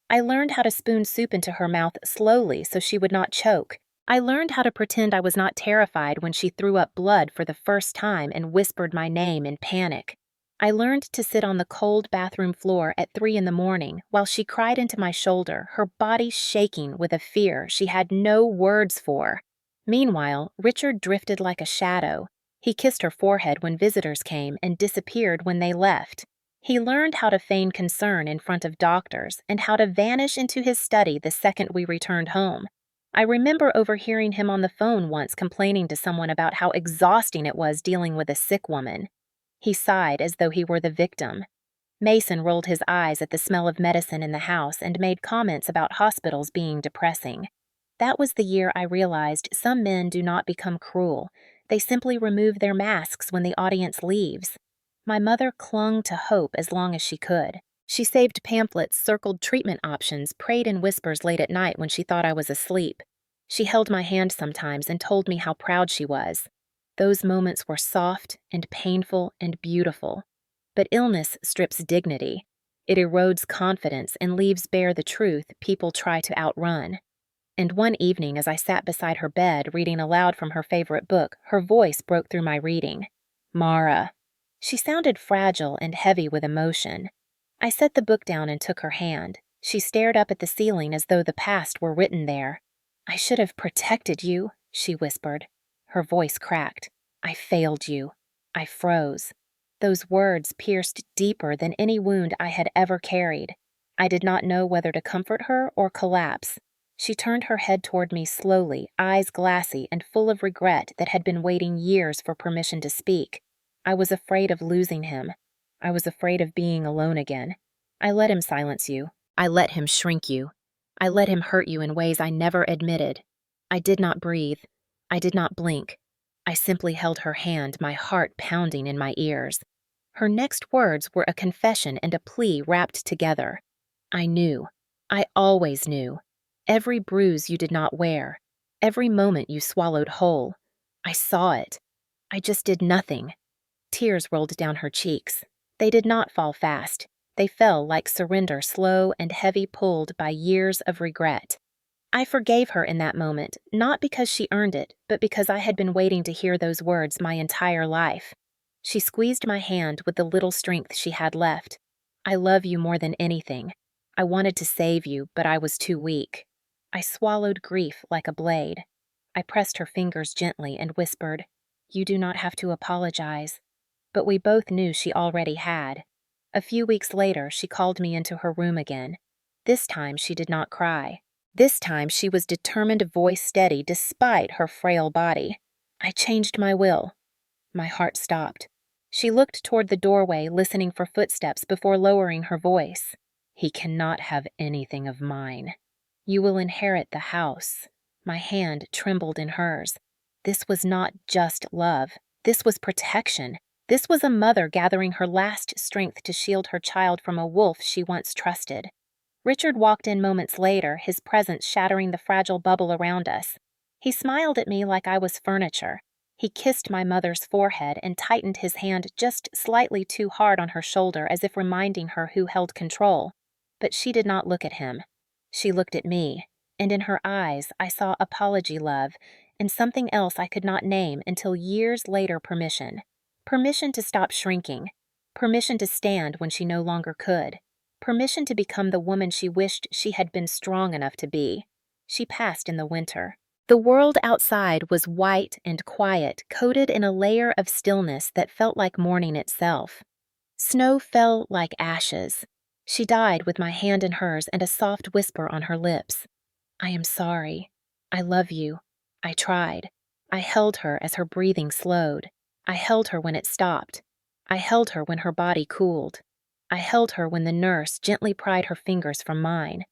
[SPEAKER 1] I learned how to spoon soup into her mouth slowly so she would not choke. I learned how to pretend I was not terrified when she threw up blood for the first time and whispered my name in panic. I learned to sit on the cold bathroom floor at 3 in the morning while she cried into my shoulder, her body shaking with a fear she had no words for. Meanwhile, Richard drifted like a shadow. He kissed her forehead when visitors came and disappeared when they left. He learned how to feign concern in front of doctors and how to vanish into his study the second we returned home. I remember overhearing him on the phone once complaining to someone about how exhausting it was dealing with a sick woman. He sighed as though he were the victim. Mason rolled his eyes at the smell of medicine in the house and made comments about hospitals being depressing. That was the year I realized some men do not become cruel. They simply remove their masks when the audience leaves. My mother clung to hope as long as she could. She saved pamphlets, circled treatment options, prayed in whispers late at night when she thought I was asleep. She held my hand sometimes and told me how proud she was. Those moments were soft and painful and beautiful. But illness strips dignity. It erodes confidence and leaves bare the truth people try to outrun. And one evening, as I sat beside her bed reading aloud from her favorite book, her voice broke through my reading. "Mara." She sounded fragile and heavy with emotion. I set the book down and took her hand. She stared up at the ceiling as though the past were written there. "I should have protected you," she whispered. Her voice cracked. "I failed you." I froze. Those words pierced deeper than any wound I had ever carried. I did not know whether to comfort her or collapse. She turned her head toward me slowly, eyes glassy and full of regret that had been waiting years for permission to speak. I was afraid of losing him. I was afraid of being alone again. I let him silence you. I let him shrink you. I let him hurt you in ways I never admitted. I did not breathe. I did not blink. I simply held her hand, my heart pounding in my ears. Her next words were a confession and a plea wrapped together. I knew. I always knew. Every bruise you did not wear. Every moment you swallowed whole. I saw it. I just did nothing. Tears rolled down her cheeks. They did not fall fast. They fell like surrender, slow and heavy, pulled by years of regret. I forgave her in that moment, not because she earned it, but because I had been waiting to hear those words my entire life. She squeezed my hand with the little strength she had left. "I love you more than anything. I wanted to save you, but I was too weak." I swallowed grief like a blade. I pressed her fingers gently and whispered, "You do not have to apologize." But we both knew she already had. A few weeks later, she called me into her room again. This time she did not cry. This time she was determined, voice steady despite her frail body. I changed my will. My heart stopped. She looked toward the doorway, listening for footsteps before lowering her voice. "He cannot have anything of mine. You will inherit the house." My hand trembled in hers. This was not just love. This was protection. This was a mother gathering her last strength to shield her child from a wolf she once trusted. Richard walked in moments later, his presence shattering the fragile bubble around us. He smiled at me like I was furniture. He kissed my mother's forehead and tightened his hand just slightly too hard on her shoulder as if reminding her who held control. But she did not look at him. She looked at me, and in her eyes I saw apology love and something else I could not name until years later: permission. Permission to stop shrinking. Permission to stand when she no longer could. Permission to become the woman she wished she had been strong enough to be. She passed in the winter. The world outside was white and quiet, coated in a layer of stillness that felt like morning itself. Snow fell like ashes. She died with my hand in hers and a soft whisper on her lips. "I am sorry. I love you. I tried." I held her as her breathing slowed. I held her when it stopped. I held her when her body cooled. I held her when the nurse gently pried her fingers from mine.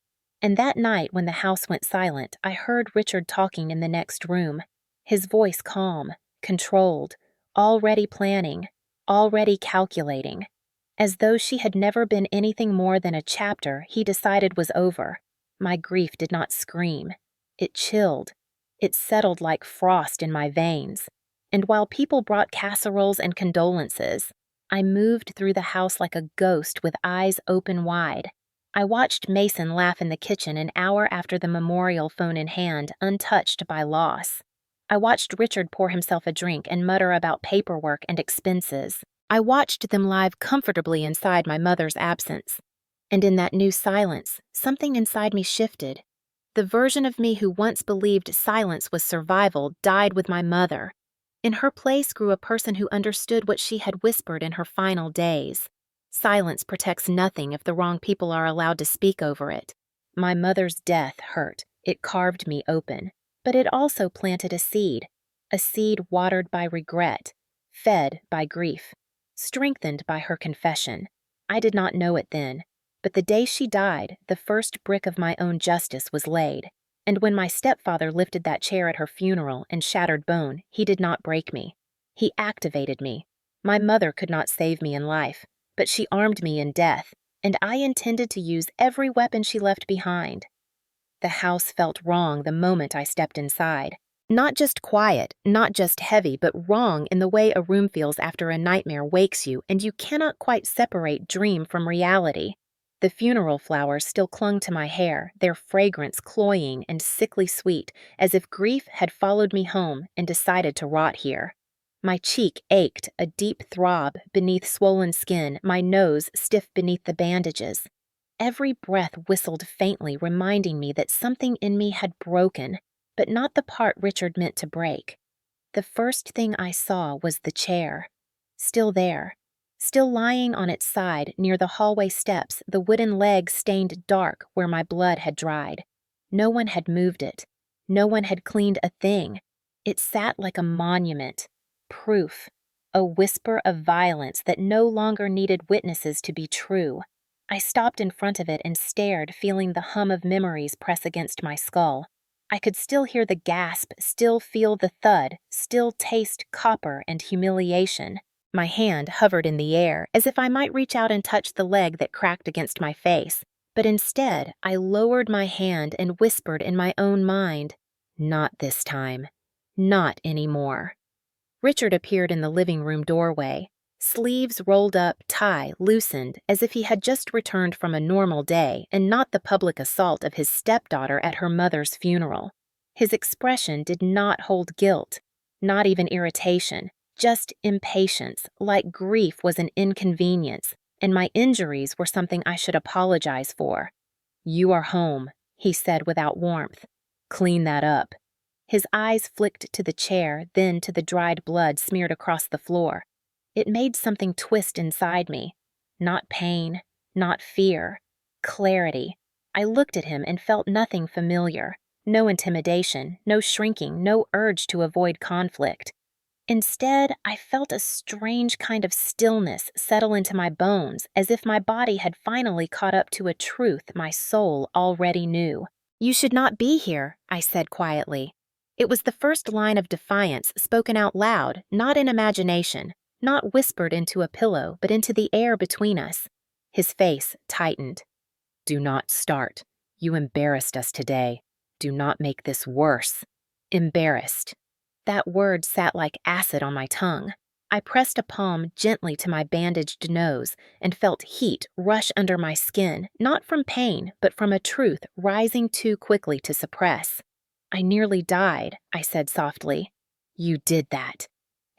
[SPEAKER 1] And that night when the house went silent, I heard Richard talking in the next room, his voice calm, controlled, already planning, already calculating. As though she had never been anything more than a chapter he decided was over. My grief did not scream. It chilled. It settled like frost in my veins. And while people brought casseroles and condolences, I moved through the house like a ghost with eyes open wide. I watched Mason laugh in the kitchen an hour after the memorial phone in hand, untouched by loss. I watched Richard pour himself a drink and mutter about paperwork and expenses. I watched them live comfortably inside my mother's absence. And in that new silence, something inside me shifted. The version of me who once believed silence was survival died with my mother. In her place grew a person who understood what she had whispered in her final days. Silence protects nothing if the wrong people are allowed to speak over it. My mother's death hurt. It carved me open. But it also planted a seed watered by regret, fed by grief, strengthened by her confession. I did not know it then, but the day she died, the first brick of my own justice was laid. And when my stepfather lifted that chair at her funeral and shattered bone, he did not break me. He activated me. My mother could not save me in life, but she armed me in death, and I intended to use every weapon she left behind. The house felt wrong the moment I stepped inside. Not just quiet, not just heavy, but wrong in the way a room feels after a nightmare wakes you and you cannot quite separate dream from reality. The funeral flowers still clung to my hair, their fragrance cloying and sickly sweet, as if grief had followed me home and decided to rot here. My cheek ached, a deep throb beneath swollen skin, my nose stiff beneath the bandages. Every breath whistled faintly, reminding me that something in me had broken, but not the part Richard meant to break. The first thing I saw was the chair. Still there. Still lying on its side near the hallway steps, the wooden leg stained dark where my blood had dried. No one had moved it. No one had cleaned a thing. It sat like a monument. Proof. A whisper of violence that no longer needed witnesses to be true. I stopped in front of it and stared, feeling the hum of memories press against my skull. I could still hear the gasp, still feel the thud, still taste copper and humiliation. My hand hovered in the air, as if I might reach out and touch the leg that cracked against my face. But instead, I lowered my hand and whispered in my own mind, "Not this time. Not anymore." Richard appeared in the living room doorway. Sleeves rolled up, tie loosened, as if he had just returned from a normal day and not the public assault of his stepdaughter at her mother's funeral. His expression did not hold guilt, not even irritation, just impatience, like grief was an inconvenience, and my injuries were something I should apologize for. "You are home," he said without warmth. "Clean that up." His eyes flicked to the chair, then to the dried blood smeared across the floor. It made something twist inside me. Not pain, not fear. Clarity. I looked at him and felt nothing familiar. No intimidation, no shrinking, no urge to avoid conflict. Instead, I felt a strange kind of stillness settle into my bones, as if my body had finally caught up to a truth my soul already knew. "You should not be here," I said quietly. It was the first line of defiance spoken out loud, not in imagination. Not whispered into a pillow, but into the air between us. His face tightened. "Do not start. You embarrassed us today. Do not make this worse." Embarrassed. That word sat like acid on my tongue. I pressed a palm gently to my bandaged nose and felt heat rush under my skin, not from pain, but from a truth rising too quickly to suppress. "I nearly died," I said softly. "You did that."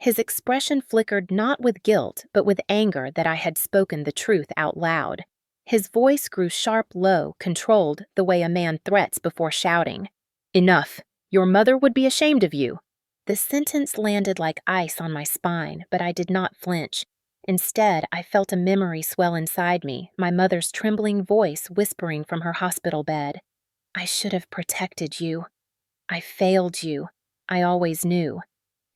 [SPEAKER 1] His expression flickered not with guilt, but with anger that I had spoken the truth out loud. His voice grew sharp low, controlled, the way a man threats before shouting. "Enough! Your mother would be ashamed of you." The sentence landed like ice on my spine, but I did not flinch. Instead, I felt a memory swell inside me, my mother's trembling voice whispering from her hospital bed. "I should have protected you. I failed you. I always knew."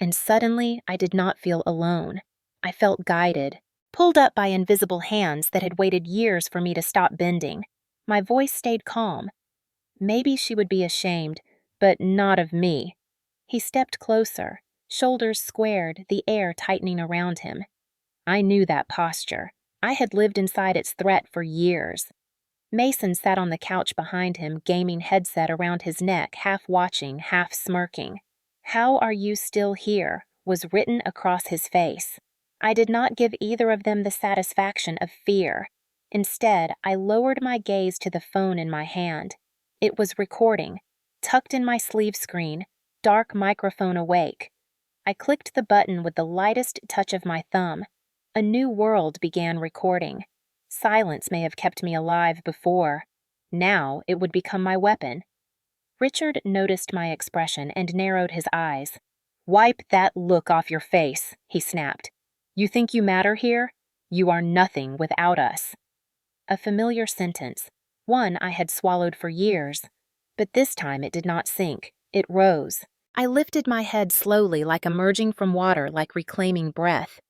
[SPEAKER 1] And suddenly, I did not feel alone. I felt guided, pulled up by invisible hands that had waited years for me to stop bending. My voice stayed calm. Maybe she would be ashamed, but not of me. He stepped closer, shoulders squared, the air tightening around him. I knew that posture. I had lived inside its threat for years. Mason sat on the couch behind him, gaming headset around his neck, half watching, half smirking. "How are you still here?" was written across his face. I did not give either of them the satisfaction of fear. Instead, I lowered my gaze to the phone in my hand. It was recording, tucked in my sleeve screen, dark microphone awake. I clicked the button with the lightest touch of my thumb. A new world began recording. Silence may have kept me alive before. Now it would become my weapon. Richard noticed my expression and narrowed his eyes. "Wipe that look off your face," he snapped. "You think you matter here? You are nothing without us." A familiar sentence, one I had swallowed for years. But this time it did not sink. It rose. I lifted my head slowly, like emerging from water, like reclaiming breath.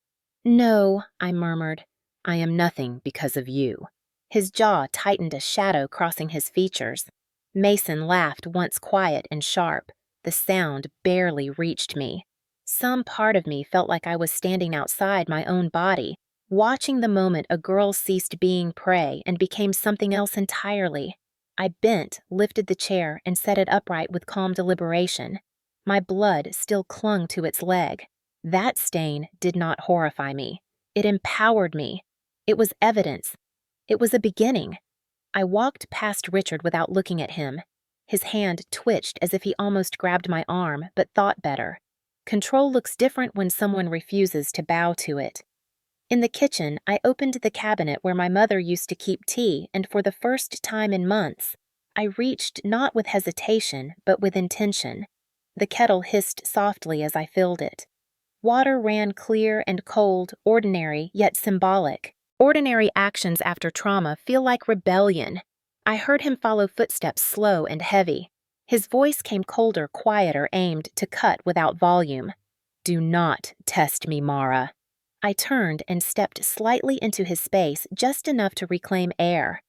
[SPEAKER 1] "No," I murmured. "I am nothing because of you." His jaw tightened, a shadow crossing his features. Mason laughed, once quiet and sharp. The sound barely reached me. Some part of me felt like I was standing outside my own body, watching the moment a girl ceased being prey and became something else entirely. I bent, lifted the chair, and set it upright with calm deliberation. My blood still clung to its leg. That stain did not horrify me. It empowered me. It was evidence. It was a beginning. I walked past Richard without looking at him. His hand twitched as if he almost grabbed my arm, but thought better. Control looks different when someone refuses to bow to it. In the kitchen, I opened the cabinet where my mother used to keep tea, and for the first time in months, I reached not with hesitation, but with intention. The kettle hissed softly as I filled it. Water ran clear and cold, ordinary yet symbolic. Ordinary actions after trauma feel like rebellion. I heard him follow footsteps slow and heavy. His voice came colder, quieter, aimed to cut without volume. "Do not test me, Mara." I turned and stepped slightly into his space, just enough to reclaim air.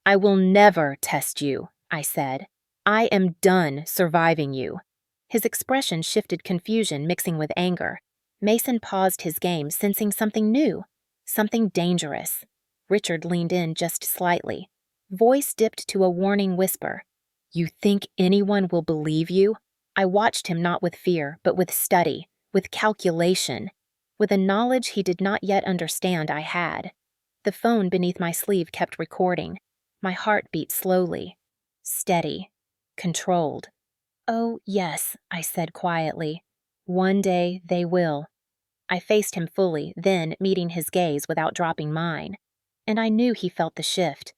[SPEAKER 1] "I will never test you," I said. "I am done surviving you." His expression shifted, confusion mixing with anger. Mason paused his game, sensing something new, something dangerous. Richard leaned in just slightly. Voice dipped to a warning whisper. "You think anyone will believe you?" I watched him not with fear, but with study, with calculation, with a knowledge he did not yet understand I had. The phone beneath my sleeve kept recording. My heart beat slowly, steady, controlled. "Oh, yes," I said quietly. "One day they will." I faced him fully, then meeting his gaze without dropping mine. And I knew he felt the shift.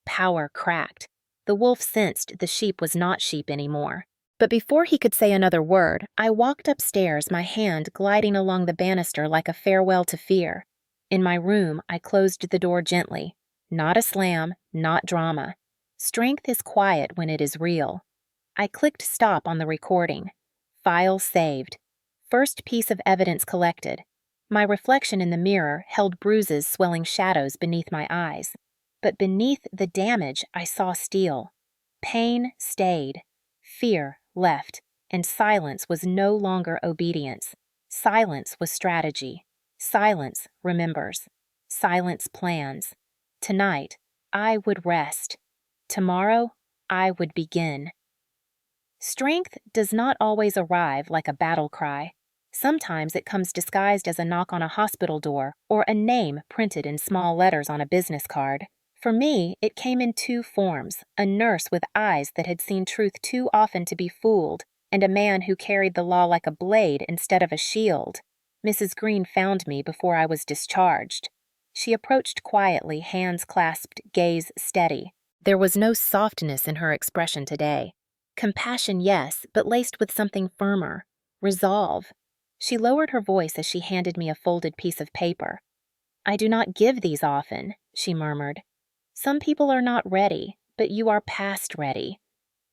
[SPEAKER 1] Power cracked. The wolf sensed the sheep was not sheep anymore. But before he could say another word, I walked upstairs, my hand gliding along the banister like a farewell to fear. In my room, I closed the door gently. Not a slam, not drama. Strength is quiet when it is real. I clicked stop on the recording. File saved. First piece of evidence collected. My reflection in the mirror held bruises, swelling shadows beneath my eyes. But beneath the damage, I saw steel. Pain stayed. Fear left. And silence was no longer obedience. Silence was strategy. Silence remembers. Silence plans. Tonight, I would rest. Tomorrow, I would begin. Strength does not always arrive like a battle cry. Sometimes it comes disguised as a knock on a hospital door or a name printed in small letters on a business card. For me, it came in two forms: a nurse with eyes that had seen truth too often to be fooled, and a man who carried the law like a blade instead of a shield. Mrs. Green found me before I was discharged. She approached quietly, hands clasped, gaze steady. There was no softness in her expression today. Compassion, yes, but laced with something firmer. Resolve. She lowered her voice as she handed me a folded piece of paper. "I do not give these often," she murmured. "Some people are not ready, but you are past ready."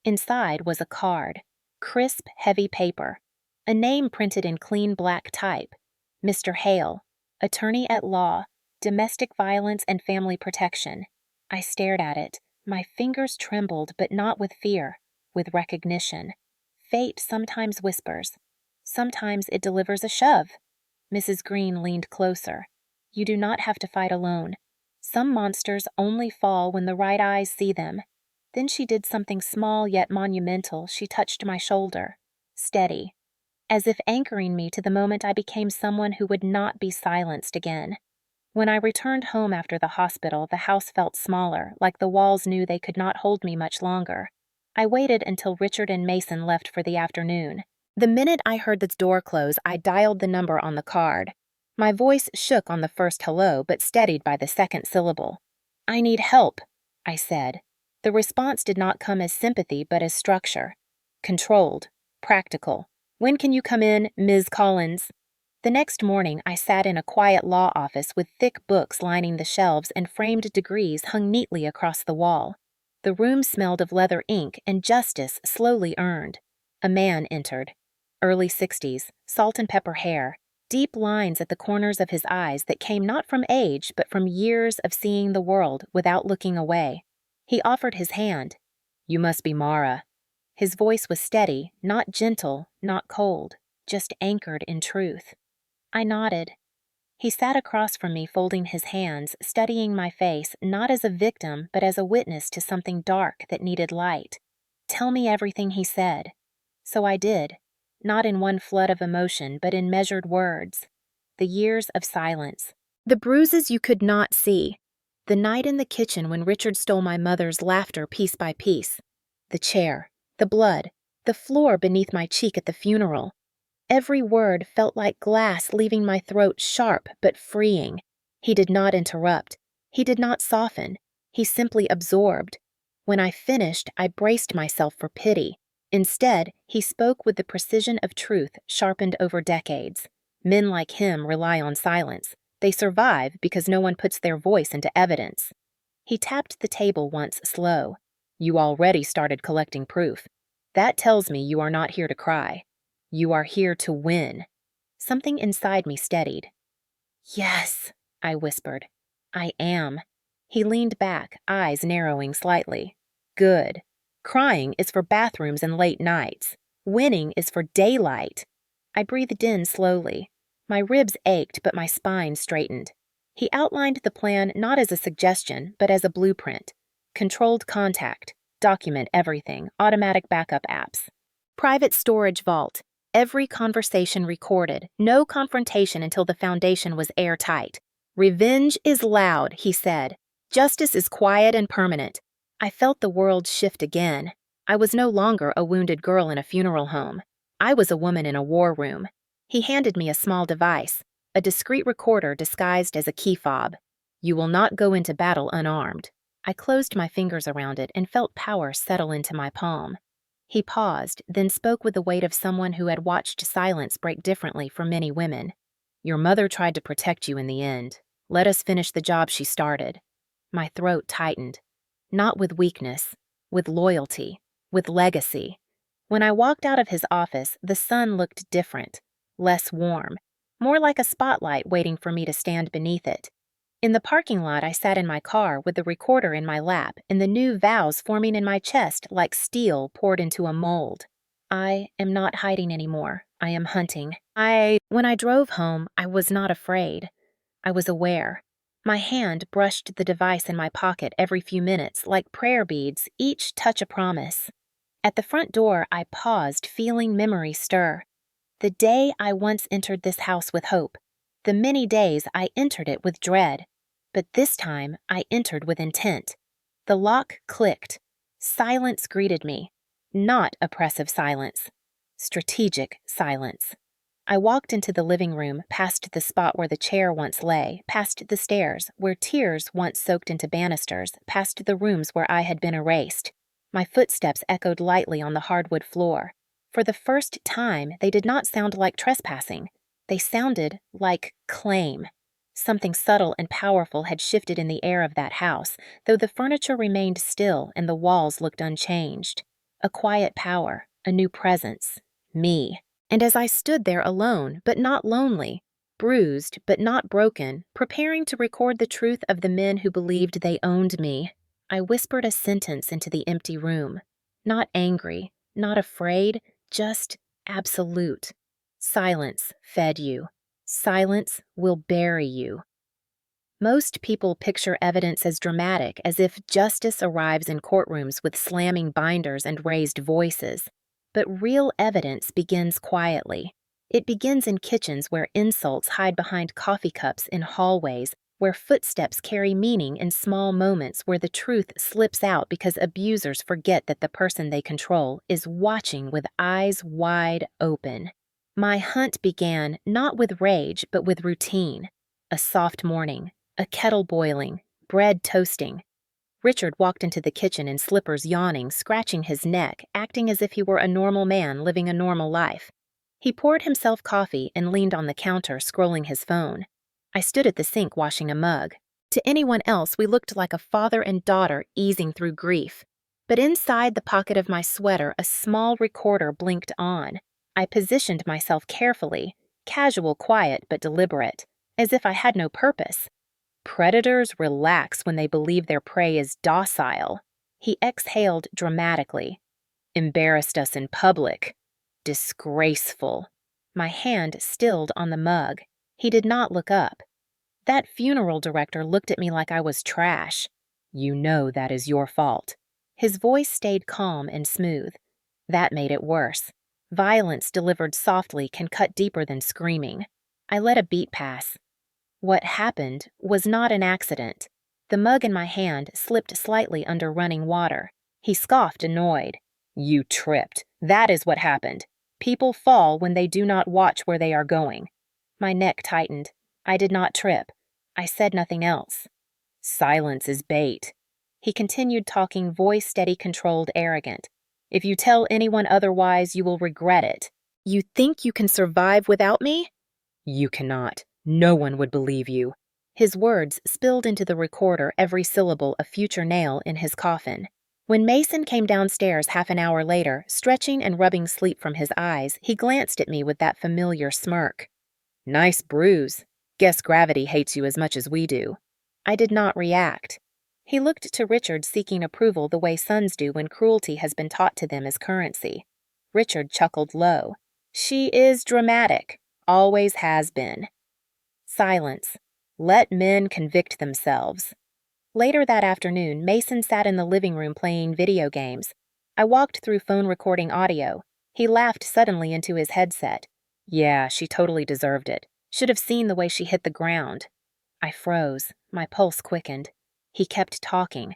[SPEAKER 1] Inside was a card. Crisp, heavy paper. A name printed in clean black type. Mr. Hale, attorney at law, domestic violence and family protection. I stared at it. My fingers trembled, but not with fear, with recognition. Fate sometimes whispers. Sometimes it delivers a shove. Mrs. Green leaned closer. "You do not have to fight alone. Some monsters only fall when the right eyes see them. Then she did something small yet monumental. She touched my shoulder, steady, as if anchoring me to the moment I became someone who would not be silenced again. When I returned home after the hospital, the house felt smaller, like the walls knew they could not hold me much longer. I waited until Richard and Mason left for the afternoon. The minute I heard the door close, I dialed the number on the card. My voice shook on the first hello, but steadied by the second syllable. "I need help," I said. The response did not come as sympathy, but as structure. Controlled, practical. "When can you come in, Ms. Collins?" The next morning, I sat in a quiet law office with thick books lining the shelves and framed degrees hung neatly across the wall. The room smelled of leather ink and justice slowly earned. A man entered. Early 60s, salt and pepper hair, deep lines at the corners of his eyes that came not from age but from years of seeing the world without looking away. He offered his hand. "You must be Mara." His voice was steady, not gentle, not cold, just anchored in truth. I nodded. He sat across from me, folding his hands, studying my face, not as a victim, but as a witness to something dark that needed light. "Tell me everything," he said. So I did, not in one flood of emotion, but in measured words. The years of silence. The bruises you could not see. The night in the kitchen when Richard stole my mother's laughter piece by piece. The chair, the blood, the floor beneath my cheek at the funeral. Every word felt like glass leaving my throat sharp but freeing. He did not interrupt. He did not soften. He simply absorbed. When I finished, I braced myself for pity. Instead, he spoke with the precision of truth sharpened over decades. Men like him rely on silence. They survive because no one puts their voice into evidence. He tapped the table once slow. "You already started collecting proof. That tells me you are not here to cry. You are here to win." Something inside me steadied. "Yes," I whispered. "I am." He leaned back, eyes narrowing slightly. "Good. Crying is for bathrooms and late nights. Winning is for daylight." I breathed in slowly. My ribs ached, but my spine straightened. He outlined the plan not as a suggestion, but as a blueprint. Controlled contact. Document everything. Automatic backup apps. Private storage vault. Every conversation recorded. No confrontation until the foundation was airtight. "Revenge is loud," he said. "Justice is quiet and permanent." I felt the world shift again. I was no longer a wounded girl in a funeral home. I was a woman in a war room. He handed me a small device, a discreet recorder disguised as a key fob. "You will not go into battle unarmed." I closed my fingers around it and felt power settle into my palm. He paused, then spoke with the weight of someone who had watched silence break differently for many women. "Your mother tried to protect you in the end. Let us finish the job she started." My throat tightened. Not with weakness, with loyalty, with legacy. When I walked out of his office, the sun looked different, less warm, more like a spotlight waiting for me to stand beneath it. In the parking lot, I sat in my car with the recorder in my lap and the new vows forming in my chest like steel poured into a mold. I am not hiding anymore. I am hunting. When I drove home, I was not afraid. I was aware. My hand brushed the device in my pocket every few minutes, like prayer beads, each touch a promise. At the front door, I paused, feeling memory stir. The day I once entered this house with hope. The many days I entered it with dread. But this time, I entered with intent. The lock clicked. Silence greeted me. Not oppressive silence. Strategic silence. I walked into the living room, past the spot where the chair once lay, past the stairs, where tears once soaked into banisters, past the rooms where I had been erased. My footsteps echoed lightly on the hardwood floor. For the first time, they did not sound like trespassing. They sounded like claim. Something subtle and powerful had shifted in the air of that house, though the furniture remained still and the walls looked unchanged. A quiet power, a new presence. Me. And as I stood there alone, but not lonely, bruised but not broken, preparing to record the truth of the men who believed they owned me, I whispered a sentence into the empty room. Not angry, not afraid, just absolute. Silence fed you. Silence will bury you. Most people picture evidence as dramatic, as if justice arrives in courtrooms with slamming binders and raised voices. But real evidence begins quietly. It begins in kitchens where insults hide behind coffee cups, in hallways where footsteps carry meaning, in small moments where the truth slips out because abusers forget that the person they control is watching with eyes wide open. My hunt began not with rage, but with routine. A soft morning, a kettle boiling, bread toasting. Richard walked into the kitchen in slippers, yawning, scratching his neck, acting as if he were a normal man living a normal life. He poured himself coffee and leaned on the counter, scrolling his phone. I stood at the sink washing a mug. To anyone else, we looked like a father and daughter easing through grief. But inside the pocket of my sweater, a small recorder blinked on. I positioned myself carefully, casual, quiet, but deliberate, as if I had no purpose. Predators relax when they believe their prey is docile. He exhaled dramatically. Embarrassed us in public. Disgraceful. My hand stilled on the mug. He did not look up. That funeral director looked at me like I was trash. You know that is your fault. His voice stayed calm and smooth. That made it worse. Violence delivered softly can cut deeper than screaming. I let a beat pass. What happened was not an accident. The mug in my hand slipped slightly under running water. He scoffed, annoyed. You tripped. That is what happened. People fall when they do not watch where they are going. My neck tightened. I did not trip. I said nothing else. Silence is bait. He continued talking, voice steady, controlled, arrogant. If you tell anyone otherwise, you will regret it. You think you can survive without me? You cannot. No one would believe you. His words spilled into the recorder, every syllable a future nail in his coffin. When Mason came downstairs half an hour later, stretching and rubbing sleep from his eyes, he glanced at me with that familiar smirk. Nice bruise. Guess gravity hates you as much as we do. I did not react. He looked to Richard, seeking approval the way sons do when cruelty has been taught to them as currency. Richard chuckled low. She is dramatic. Always has been. Silence. Let men convict themselves. Later that afternoon, Mason sat in the living room playing video games. I walked through phone recording audio. He laughed suddenly into his headset. Yeah, she totally deserved it. Should have seen the way she hit the ground. I froze. My pulse quickened. He kept talking.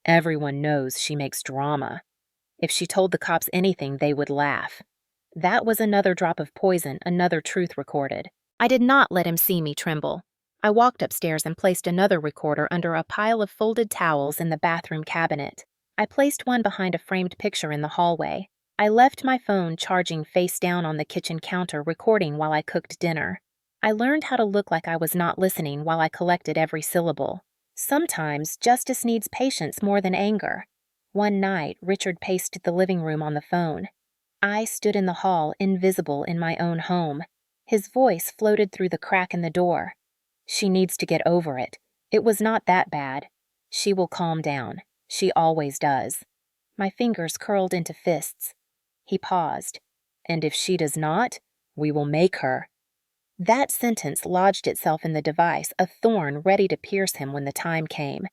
[SPEAKER 1] Everyone knows she makes drama. If she told the cops anything, they would laugh. That was another drop of poison, another truth recorded. I did not let him see me tremble. I walked upstairs and placed another recorder under a pile of folded towels in the bathroom cabinet. I placed one behind a framed picture in the hallway. I left my phone charging face down on the kitchen counter, recording while I cooked dinner. I learned how to look like I was not listening while I collected every syllable. Sometimes justice needs patience more than anger. One night, Richard paced the living room on the phone. I stood in the hall, invisible in my own home. His voice floated through the crack in the door. She needs to get over it. It was not that bad. She will calm down. She always does. My fingers curled into fists. He paused. And if she does not, we will make her. That sentence lodged itself in the device, a thorn ready to pierce him when the time came.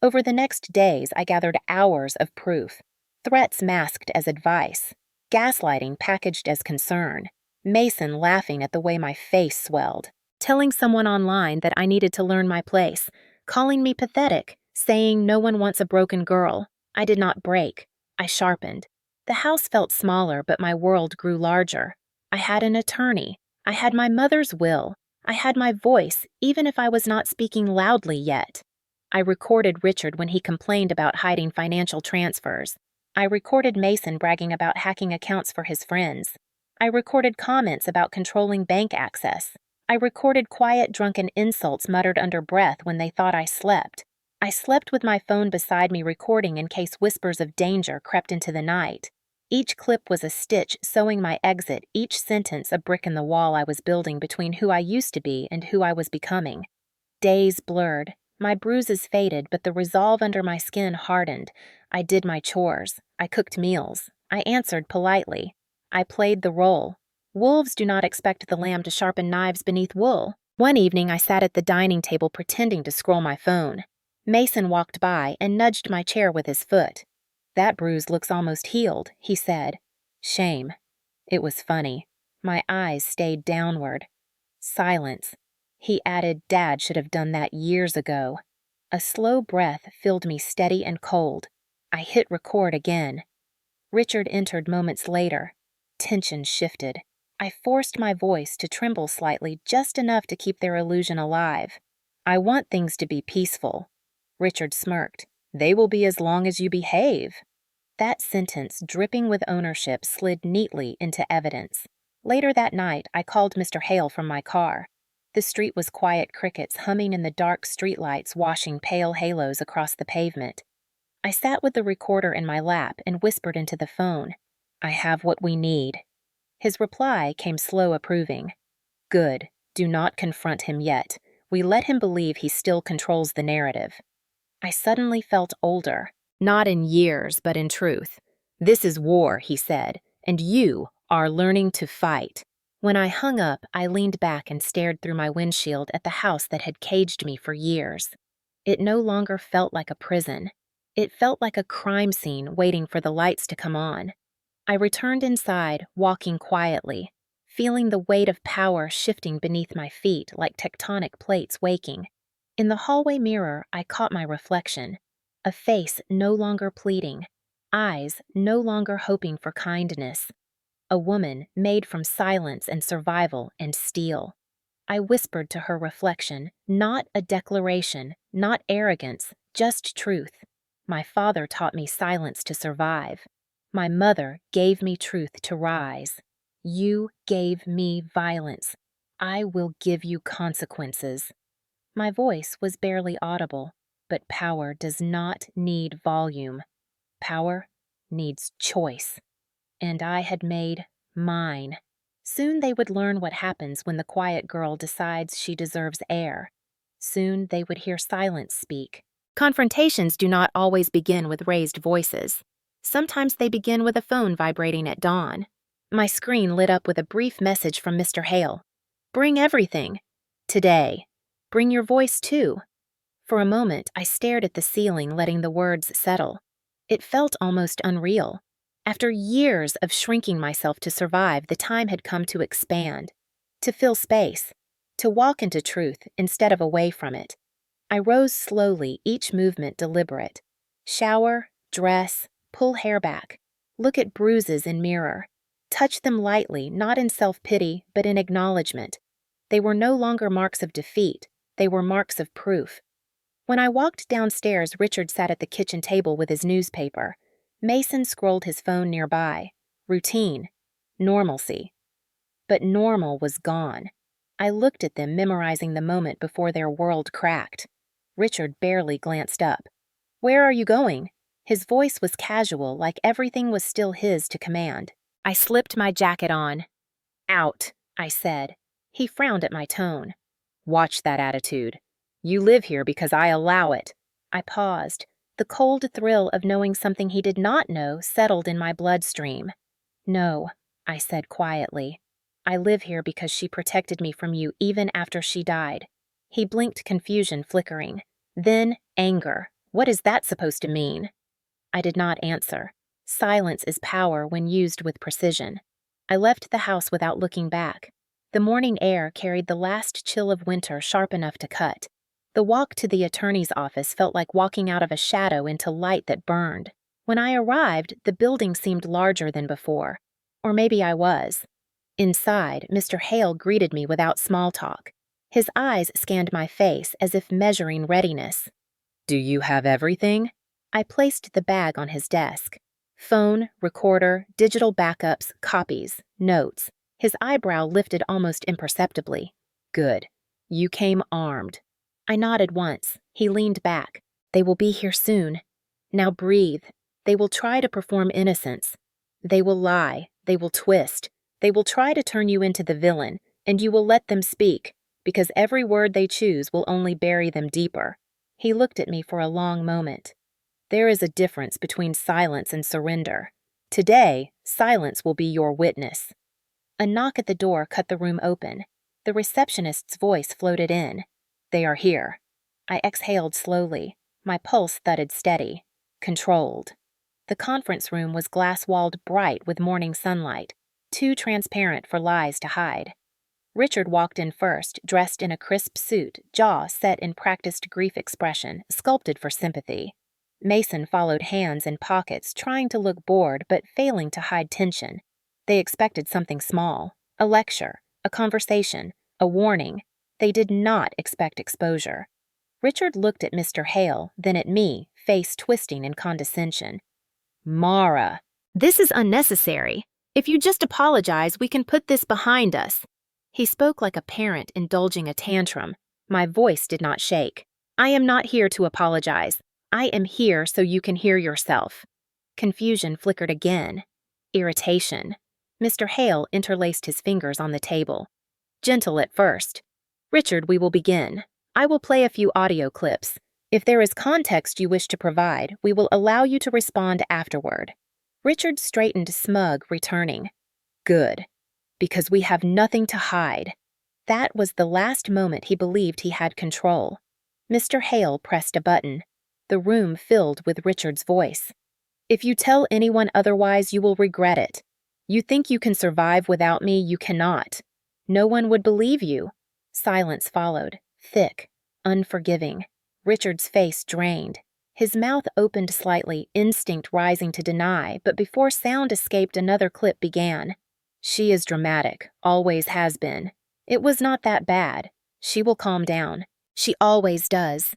[SPEAKER 1] Over the next days, I gathered hours of proof. Threats masked as advice. Gaslighting packaged as concern. Mason laughing at the way my face swelled. Telling someone online that I needed to learn my place. Calling me pathetic. Saying no one wants a broken girl. I did not break. I sharpened. The house felt smaller, but my world grew larger. I had an attorney. I had my mother's will. I had my voice, even if I was not speaking loudly yet. I recorded Richard when he complained about hiding financial transfers. I recorded Mason bragging about hacking accounts for his friends. I recorded comments about controlling bank access. I recorded quiet, drunken insults muttered under breath when they thought I slept. I slept with my phone beside me, recording in case whispers of danger crept into the night. Each clip was a stitch sewing my exit, each sentence a brick in the wall I was building between who I used to be and who I was becoming. Days blurred. My bruises faded, but the resolve under my skin hardened. I did my chores. I cooked meals. I answered politely. I played the role. Wolves do not expect the lamb to sharpen knives beneath wool. One evening, I sat at the dining table pretending to scroll my phone. Mason walked by and nudged my chair with his foot. "That bruise looks almost healed," he said. Shame. It was funny. My eyes stayed downward. Silence. He added, "Dad should have done that years ago." A slow breath filled me steady and cold. I hit record again. Richard entered moments later. Tension shifted. I forced my voice to tremble slightly, just enough to keep their illusion alive. "I want things to be peaceful." Richard smirked. "They will be as long as you behave." That sentence, dripping with ownership, slid neatly into evidence. Later that night, I called Mr. Hale from my car. The street was quiet crickets humming in the dark streetlights, washing pale halos across the pavement. I sat with the recorder in my lap and whispered into the phone, "I have what we need." His reply came slow, approving. "Good. Do not confront him yet. We let him believe he still controls the narrative." I suddenly felt older. Not in years, but in truth. "This is war," he said, "and you are learning to fight." When I hung up, I leaned back and stared through my windshield at the house that had caged me for years. It no longer felt like a prison. It felt like a crime scene waiting for the lights to come on. I returned inside, walking quietly, feeling the weight of power shifting beneath my feet like tectonic plates waking. In the hallway mirror, I caught my reflection. A face no longer pleading, eyes no longer hoping for kindness. A woman made from silence and survival and steel. I whispered to her reflection, not a declaration, not arrogance, just truth. My father taught me silence to survive. My mother gave me truth to rise. You gave me violence. I will give you consequences. My voice was barely audible, but power does not need volume. Power needs choice. And I had made mine. Soon they would learn what happens when the quiet girl decides she deserves air. Soon they would hear silence speak. Confrontations do not always begin with raised voices. Sometimes they begin with a phone vibrating at dawn. My screen lit up with a brief message from Mr. Hale. "Bring everything. Today. Bring your voice too." For a moment, I stared at the ceiling, letting the words settle. It felt almost unreal. After years of shrinking myself to survive, the time had come to expand, to fill space, to walk into truth instead of away from it. I rose slowly, each movement deliberate. Shower, dress, pull hair back, look at bruises in mirror. Touch them lightly, not in self-pity, but in acknowledgement. They were no longer marks of defeat. They were marks of proof. When I walked downstairs, Richard sat at the kitchen table with his newspaper. Mason scrolled his phone nearby. Routine. Normalcy. But normal was gone. I looked at them, memorizing the moment before their world cracked. Richard barely glanced up. "Where are you going?" His voice was casual, like everything was still his to command. I slipped my jacket on. "Out," I said. He frowned at my tone. "Watch that attitude. You live here because I allow it." I paused. The cold thrill of knowing something he did not know settled in my bloodstream. "No," I said quietly. "I live here because she protected me from you even after she died." He blinked, confusion flickering. Then anger. What is that supposed to mean? I did not answer. Silence is power when used with precision. I left the house without looking back. The morning air carried the last chill of winter sharp enough to cut. The walk to the attorney's office felt like walking out of a shadow into light that burned. When I arrived, the building seemed larger than before. Or maybe I was. Inside, Mr. Hale greeted me without small talk. His eyes scanned my face as if measuring readiness. "Do you have everything?" I placed the bag on his desk. Phone, recorder, digital backups, copies, notes. His eyebrow lifted almost imperceptibly. "Good. You came armed." I nodded once. He leaned back. "They will be here soon. Now breathe. They will try to perform innocence. They will lie. They will twist. They will try to turn you into the villain, and you will let them speak, because every word they choose will only bury them deeper." He looked at me for a long moment. "There is a difference between silence and surrender. Today, silence will be your witness." A knock at the door cut the room open. The receptionist's voice floated in. "They are here." I exhaled slowly. My pulse thudded steady. Controlled. The conference room was glass-walled bright with morning sunlight, too transparent for lies to hide. Richard walked in first, dressed in a crisp suit, jaw set in practiced grief expression, sculpted for sympathy. Mason followed, hands in pockets, trying to look bored but failing to hide tension. They expected something small, a lecture, a conversation, a warning. They did not expect exposure. Richard looked at Mr. Hale, then at me, face twisting in condescension. "Mara, this is unnecessary. If you just apologize, we can put this behind us." He spoke like a parent indulging a tantrum. My voice did not shake. "I am not here to apologize. I am here so you can hear yourself." Confusion flickered again. Irritation. Mr. Hale interlaced his fingers on the table. Gentle at first. "Richard, we will begin. I will play a few audio clips. If there is context you wish to provide, we will allow you to respond afterward." Richard straightened, smug, returning. "Good. Because we have nothing to hide." That was the last moment he believed he had control. Mr. Hale pressed a button. The room filled with Richard's voice. "If you tell anyone otherwise, you will regret it. You think you can survive without me, you cannot. No one would believe you." Silence followed, thick, unforgiving. Richard's face drained. His mouth opened slightly, instinct rising to deny, but before sound escaped, another clip began. "She is dramatic, always has been. It was not that bad. She will calm down. She always does."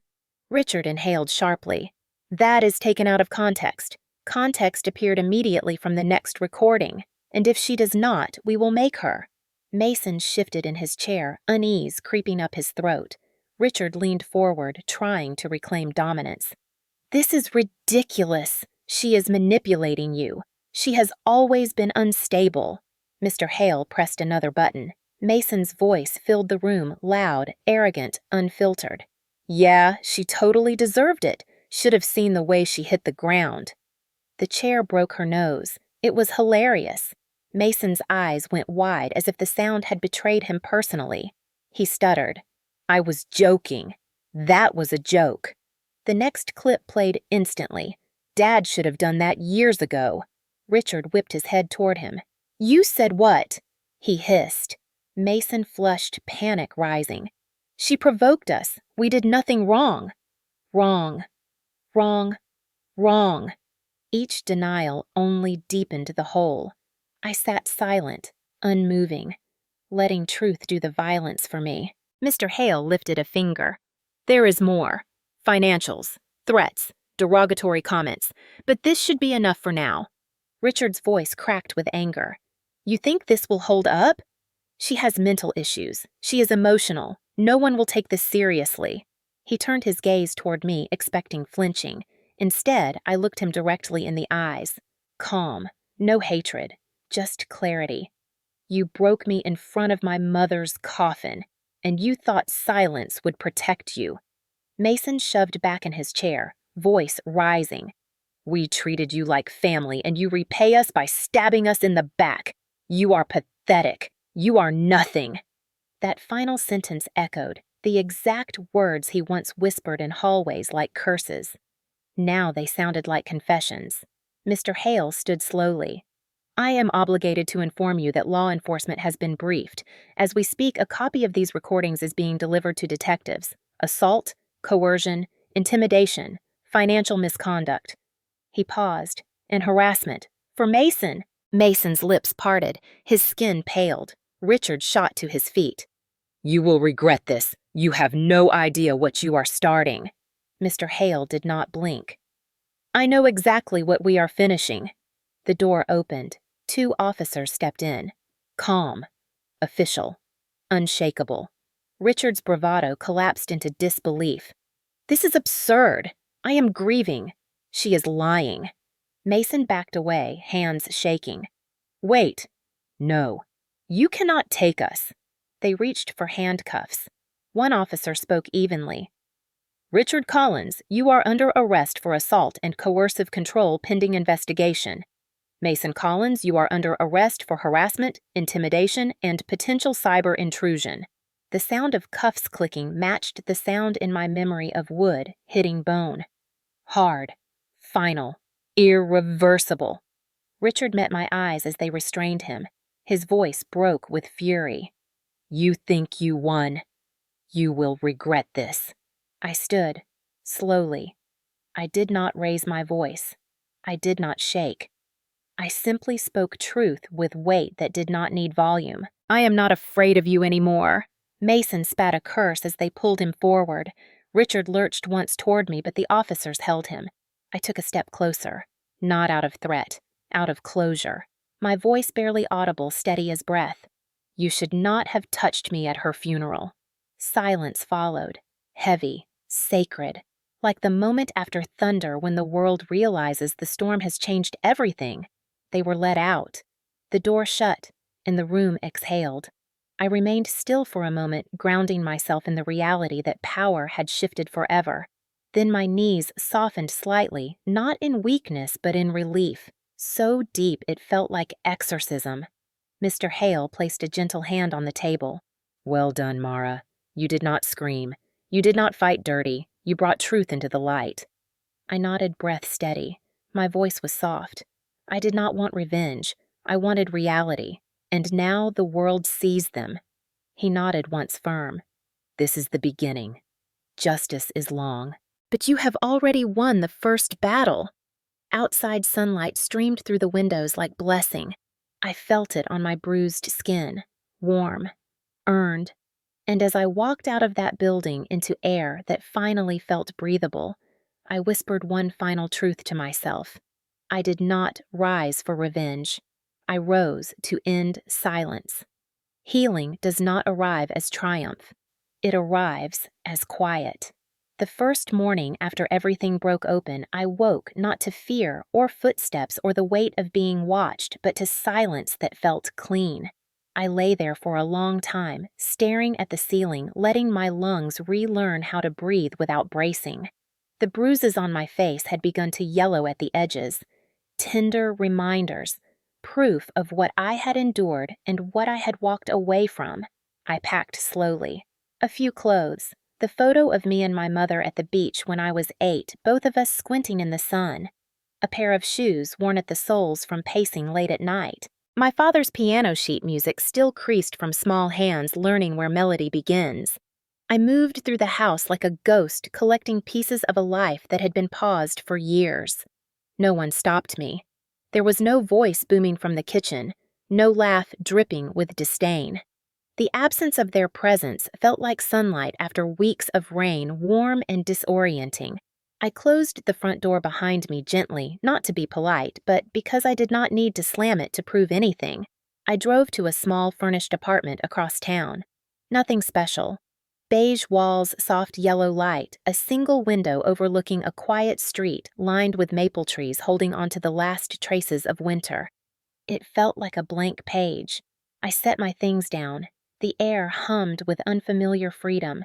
[SPEAKER 1] Richard inhaled sharply. "That is taken out of context. Context appeared immediately from the next recording, and if she does not, we will make her." Mason shifted in his chair, unease creeping up his throat. Richard leaned forward, trying to reclaim dominance. "This is ridiculous. She is manipulating you. She has always been unstable." Mr. Hale pressed another button. Mason's voice filled the room, loud, arrogant, unfiltered. "Yeah, she totally deserved it. Should have seen the way she hit the ground." The chair broke her nose. It was hilarious. Mason's eyes went wide as if the sound had betrayed him personally. He stuttered. "I was joking. That was a joke." The next clip played instantly. "Dad should have done that years ago." Richard whipped his head toward him. "You said what?" he hissed. Mason flushed, panic rising. "She provoked us. We did nothing wrong." Wrong. Wrong. Wrong. Each denial only deepened the hole. I sat silent, unmoving, letting truth do the violence for me. Mr. Hale lifted a finger. "There is more. Financials, threats, derogatory comments, but this should be enough for now." Richard's voice cracked with anger. "You think this will hold up? She has mental issues. She is emotional. No one will take this seriously." He turned his gaze toward me, expecting flinching. Instead, I looked him directly in the eyes. Calm, no hatred, just clarity. "You broke me in front of my mother's coffin, and you thought silence would protect you." Mason shoved back in his chair, voice rising. "We treated you like family, and you repay us by stabbing us in the back. You are pathetic. You are nothing." That final sentence echoed, the exact words he once whispered in hallways like curses. Now they sounded like confessions. Mr. Hale stood slowly. "I am obligated to inform you that law enforcement has been briefed. As we speak, a copy of these recordings is being delivered to detectives. Assault, coercion, intimidation, financial misconduct." He paused. "And harassment. For Mason." Mason's lips parted. His skin paled. Richard shot to his feet. "You will regret this. You have no idea what you are starting." Mr. Hale did not blink. "I know exactly what we are finishing." The door opened. 2 officers stepped in. Calm. Official. Unshakable. Richard's bravado collapsed into disbelief. "This is absurd. I am grieving. She is lying." Mason backed away, hands shaking. "Wait. No. You cannot take us." They reached for handcuffs. One officer spoke evenly. "Richard Collins, you are under arrest for assault and coercive control pending investigation. Mason Collins, you are under arrest for harassment, intimidation, and potential cyber intrusion." The sound of cuffs clicking matched the sound in my memory of wood hitting bone. Hard, final, irreversible. Richard met my eyes as they restrained him. His voice broke with fury. You think you won. You will regret this. I stood, slowly. I did not raise my voice. I did not shake. I simply spoke truth with weight that did not need volume. I am not afraid of you anymore. Mason spat a curse as they pulled him forward. Richard lurched once toward me, but the officers held him. I took a step closer, not out of threat, out of closure. My voice barely audible, steady as breath. You should not have touched me at her funeral. Silence followed, heavy, sacred, like the moment after thunder when the world realizes the storm has changed everything. They were let out. The door shut, and the room exhaled. I remained still for a moment, grounding myself in the reality that power had shifted forever. Then my knees softened slightly, not in weakness but in relief, so deep it felt like exorcism. Mr. Hale placed a gentle hand on the table. Well done, Mara. You did not scream. You did not fight dirty. You brought truth into the light. I nodded, breath steady. My voice was soft. I did not want revenge. I wanted reality. And now the world sees them. He nodded once firm. This is the beginning. Justice is long. But you have already won the first battle. Outside sunlight streamed through the windows like blessing. I felt it on my bruised skin, warm, earned. And as I walked out of that building into air that finally felt breathable, I whispered one final truth to myself. I did not rise for revenge. I rose to end silence. Healing does not arrive as triumph. It arrives as quiet. The first morning after everything broke open, I woke not to fear or footsteps or the weight of being watched, but to silence that felt clean. I lay there for a long time, staring at the ceiling, letting my lungs relearn how to breathe without bracing. The bruises on my face had begun to yellow at the edges. Tender reminders, proof of what I had endured and what I had walked away from. I packed slowly. A few clothes, the photo of me and my mother at the beach when I was 8, both of us squinting in the sun. A pair of shoes worn at the soles from pacing late at night. My father's piano sheet music still creased from small hands learning where melody begins. I moved through the house like a ghost collecting pieces of a life that had been paused for years. No one stopped me. There was no voice booming from the kitchen, no laugh dripping with disdain. The absence of their presence felt like sunlight after weeks of rain, warm and disorienting. I closed the front door behind me gently, not to be polite, but because I did not need to slam it to prove anything. I drove to a small furnished apartment across town. Nothing special. Beige walls, soft yellow light, a single window overlooking a quiet street lined with maple trees holding onto the last traces of winter. It felt like a blank page. I set my things down. The air hummed with unfamiliar freedom.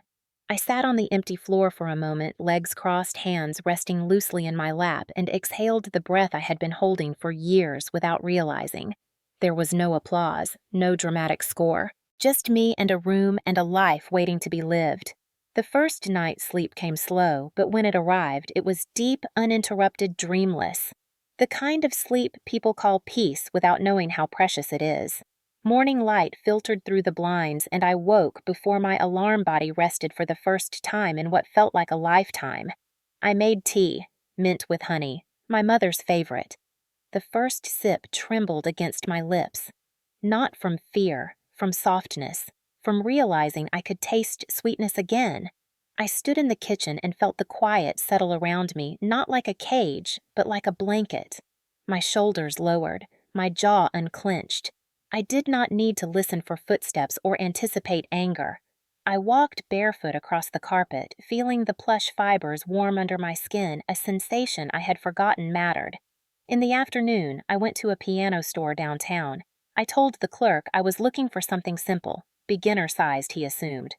[SPEAKER 1] I sat on the empty floor for a moment, legs crossed, hands resting loosely in my lap, and exhaled the breath I had been holding for years without realizing. There was no applause, no dramatic score. Just me and a room and a life waiting to be lived. The first night's sleep came slow, but when it arrived, it was deep, uninterrupted, dreamless. The kind of sleep people call peace without knowing how precious it is. Morning light filtered through the blinds, and I woke before my alarm body rested for the first time in what felt like a lifetime. I made tea, mint with honey, my mother's favorite. The first sip trembled against my lips. Not from fear, from softness, from realizing I could taste sweetness again. I stood in the kitchen and felt the quiet settle around me, not like a cage, but like a blanket. My shoulders lowered, my jaw unclenched. I did not need to listen for footsteps or anticipate anger. I walked barefoot across the carpet, feeling the plush fibers warm under my skin, a sensation I had forgotten mattered. In the afternoon, I went to a piano store downtown. I told the clerk I was looking for something simple, beginner-sized, he assumed.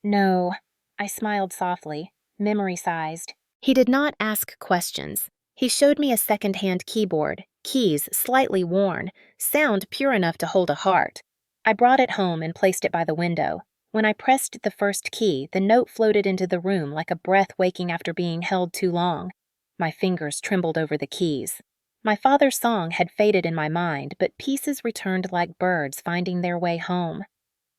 [SPEAKER 1] No, I smiled softly, memory-sized. He did not ask questions. He showed me a second-hand keyboard, keys slightly worn, sound pure enough to hold a heart. I brought it home and placed it by the window. When I pressed the first key, the note floated into the room like a breath waking after being held too long. My fingers trembled over the keys. My father's song had faded in my mind, but pieces returned like birds finding their way home.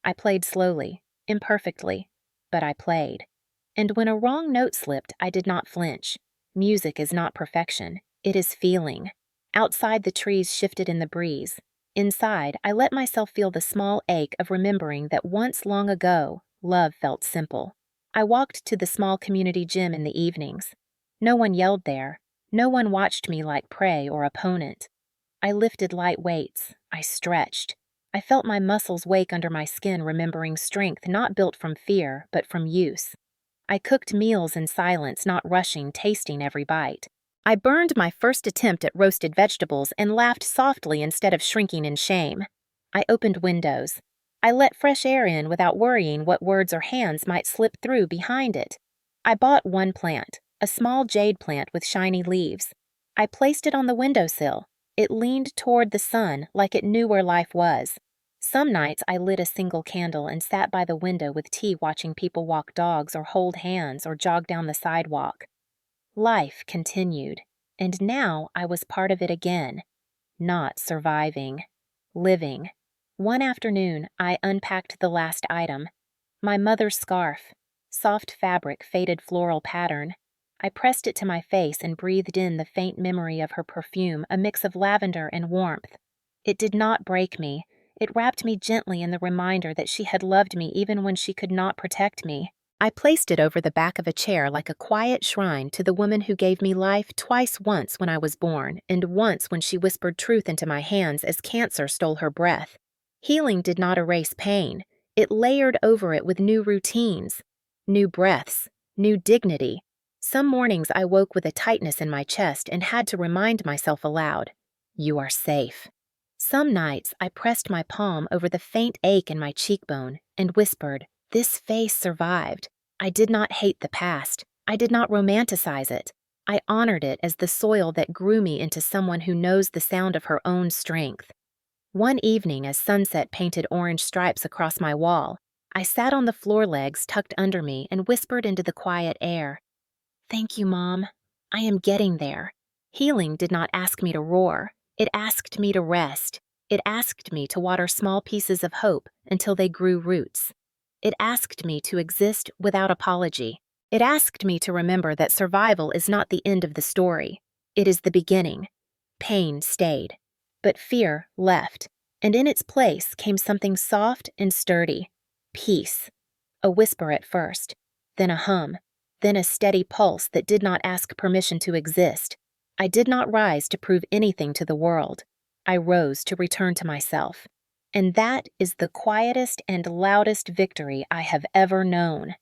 [SPEAKER 1] I played slowly, imperfectly, but I played. And when a wrong note slipped, I did not flinch. Music is not perfection, it is feeling. Outside, the trees shifted in the breeze. Inside, I let myself feel the small ache of remembering that once long ago, love felt simple. I walked to the small community gym in the evenings. No one yelled there. No one watched me like prey or opponent. I lifted light weights. I stretched. I felt my muscles wake under my skin, remembering strength not built from fear, but from use. I cooked meals in silence, not rushing, tasting every bite. I burned my first attempt at roasted vegetables and laughed softly instead of shrinking in shame. I opened windows. I let fresh air in without worrying what words or hands might slip through behind it. I bought one plant, a small jade plant with shiny leaves. I placed it on the windowsill. It leaned toward the sun like it knew where life was. Some nights I lit a single candle and sat by the window with tea watching people walk dogs or hold hands or jog down the sidewalk. Life continued, and now I was part of it again. Not surviving. Living. One afternoon, I unpacked the last item. My mother's scarf. Soft fabric, faded floral pattern. I pressed it to my face and breathed in the faint memory of her perfume, a mix of lavender and warmth. It did not break me. It wrapped me gently in the reminder that she had loved me even when she could not protect me. I placed it over the back of a chair like a quiet shrine to the woman who gave me life twice, once when I was born, and once when she whispered truth into my hands as cancer stole her breath. Healing did not erase pain. It layered over it with new routines, new breaths, new dignity. Some mornings I woke with a tightness in my chest and had to remind myself aloud, "You are safe." Some nights I pressed my palm over the faint ache in my cheekbone and whispered, "This face survived." I did not hate the past. I did not romanticize it. I honored it as the soil that grew me into someone who knows the sound of her own strength. One evening, as sunset painted orange stripes across my wall, I sat on the floor legs tucked under me and whispered into the quiet air, "Thank you, Mom. I am getting there." Healing did not ask me to roar. It asked me to rest. It asked me to water small pieces of hope until they grew roots. It asked me to exist without apology. It asked me to remember that survival is not the end of the story. It is the beginning. Pain stayed, but fear left, and in its place came something soft and sturdy. Peace. A whisper at first, then a hum, then a steady pulse that did not ask permission to exist. I did not rise to prove anything to the world. I rose to return to myself. And that is the quietest and loudest victory I have ever known.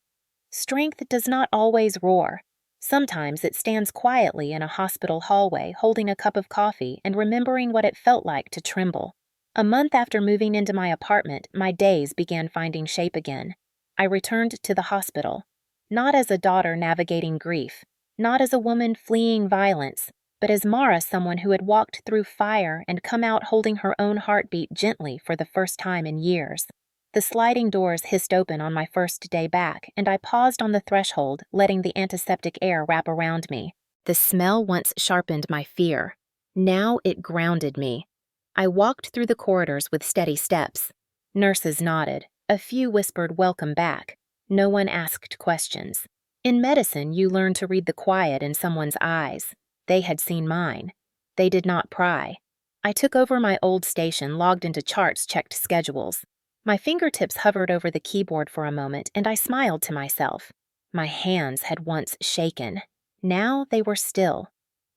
[SPEAKER 1] Strength does not always roar. Sometimes it stands quietly in a hospital hallway, holding a cup of coffee and remembering what it felt like to tremble. A month after moving into my apartment, my days began finding shape again. I returned to the hospital, not as a daughter navigating grief, not as a woman fleeing violence, but as Mara, someone who had walked through fire and come out holding her own heartbeat gently for the first time in years. The sliding doors hissed open on my first day back, and I paused on the threshold, letting the antiseptic air wrap around me. The smell once sharpened my fear. Now it grounded me. I walked through the corridors with steady steps. Nurses nodded. A few whispered welcome back. No one asked questions. In medicine, you learn to read the quiet in someone's eyes. They had seen mine. They did not pry. I took over my old station, logged into charts, checked schedules. My fingertips hovered over the keyboard for a moment, and I smiled to myself. My hands had once shaken. Now they were still.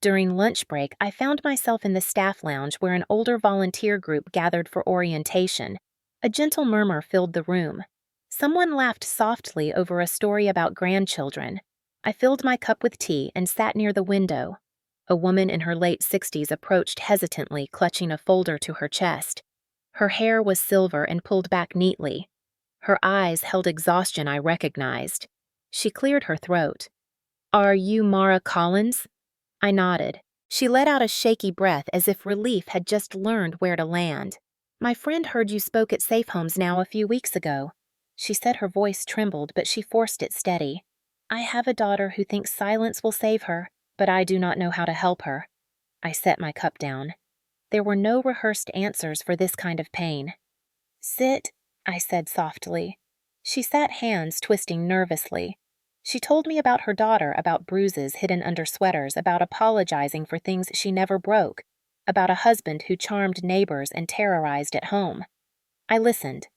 [SPEAKER 1] During lunch break, I found myself in the staff lounge where an older volunteer group gathered for orientation. A gentle murmur filled the room. Someone laughed softly over a story about grandchildren. I filled my cup with tea and sat near the window. A woman in her late 60s approached hesitantly, clutching a folder to her chest. Her hair was silver and pulled back neatly. Her eyes held exhaustion I recognized. She cleared her throat. "Are you Mara Collins?" I nodded. She let out a shaky breath as if relief had just learned where to land. "My friend heard you spoke at Safe Homes Now a few weeks ago." She said her voice trembled, but she forced it steady. I have a daughter who thinks silence will save her, but I do not know how to help her. I set my cup down. There were no rehearsed answers for this kind of pain. Sit, I said softly. She sat, hands twisting nervously. She told me about her daughter, about bruises hidden under sweaters, about apologizing for things she never broke, about a husband who charmed neighbors and terrorized at home. I listened,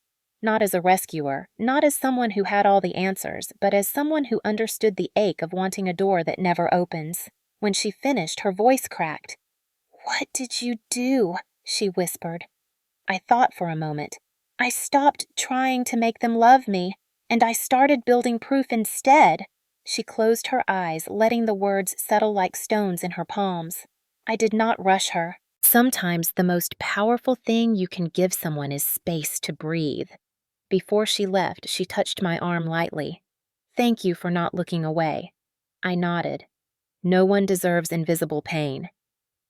[SPEAKER 1] not as a rescuer, not as someone who had all the answers, but as someone who understood the ache of wanting a door that never opens. When she finished, her voice cracked. "What did you do?" she whispered. I thought for a moment. I stopped trying to make them love me, and I started building proof instead. She closed her eyes, letting the words settle like stones in her palms. I did not rush her. Sometimes the most powerful thing you can give someone is space to breathe. Before she left, she touched my arm lightly. Thank you for not looking away. I nodded. No one deserves invisible pain.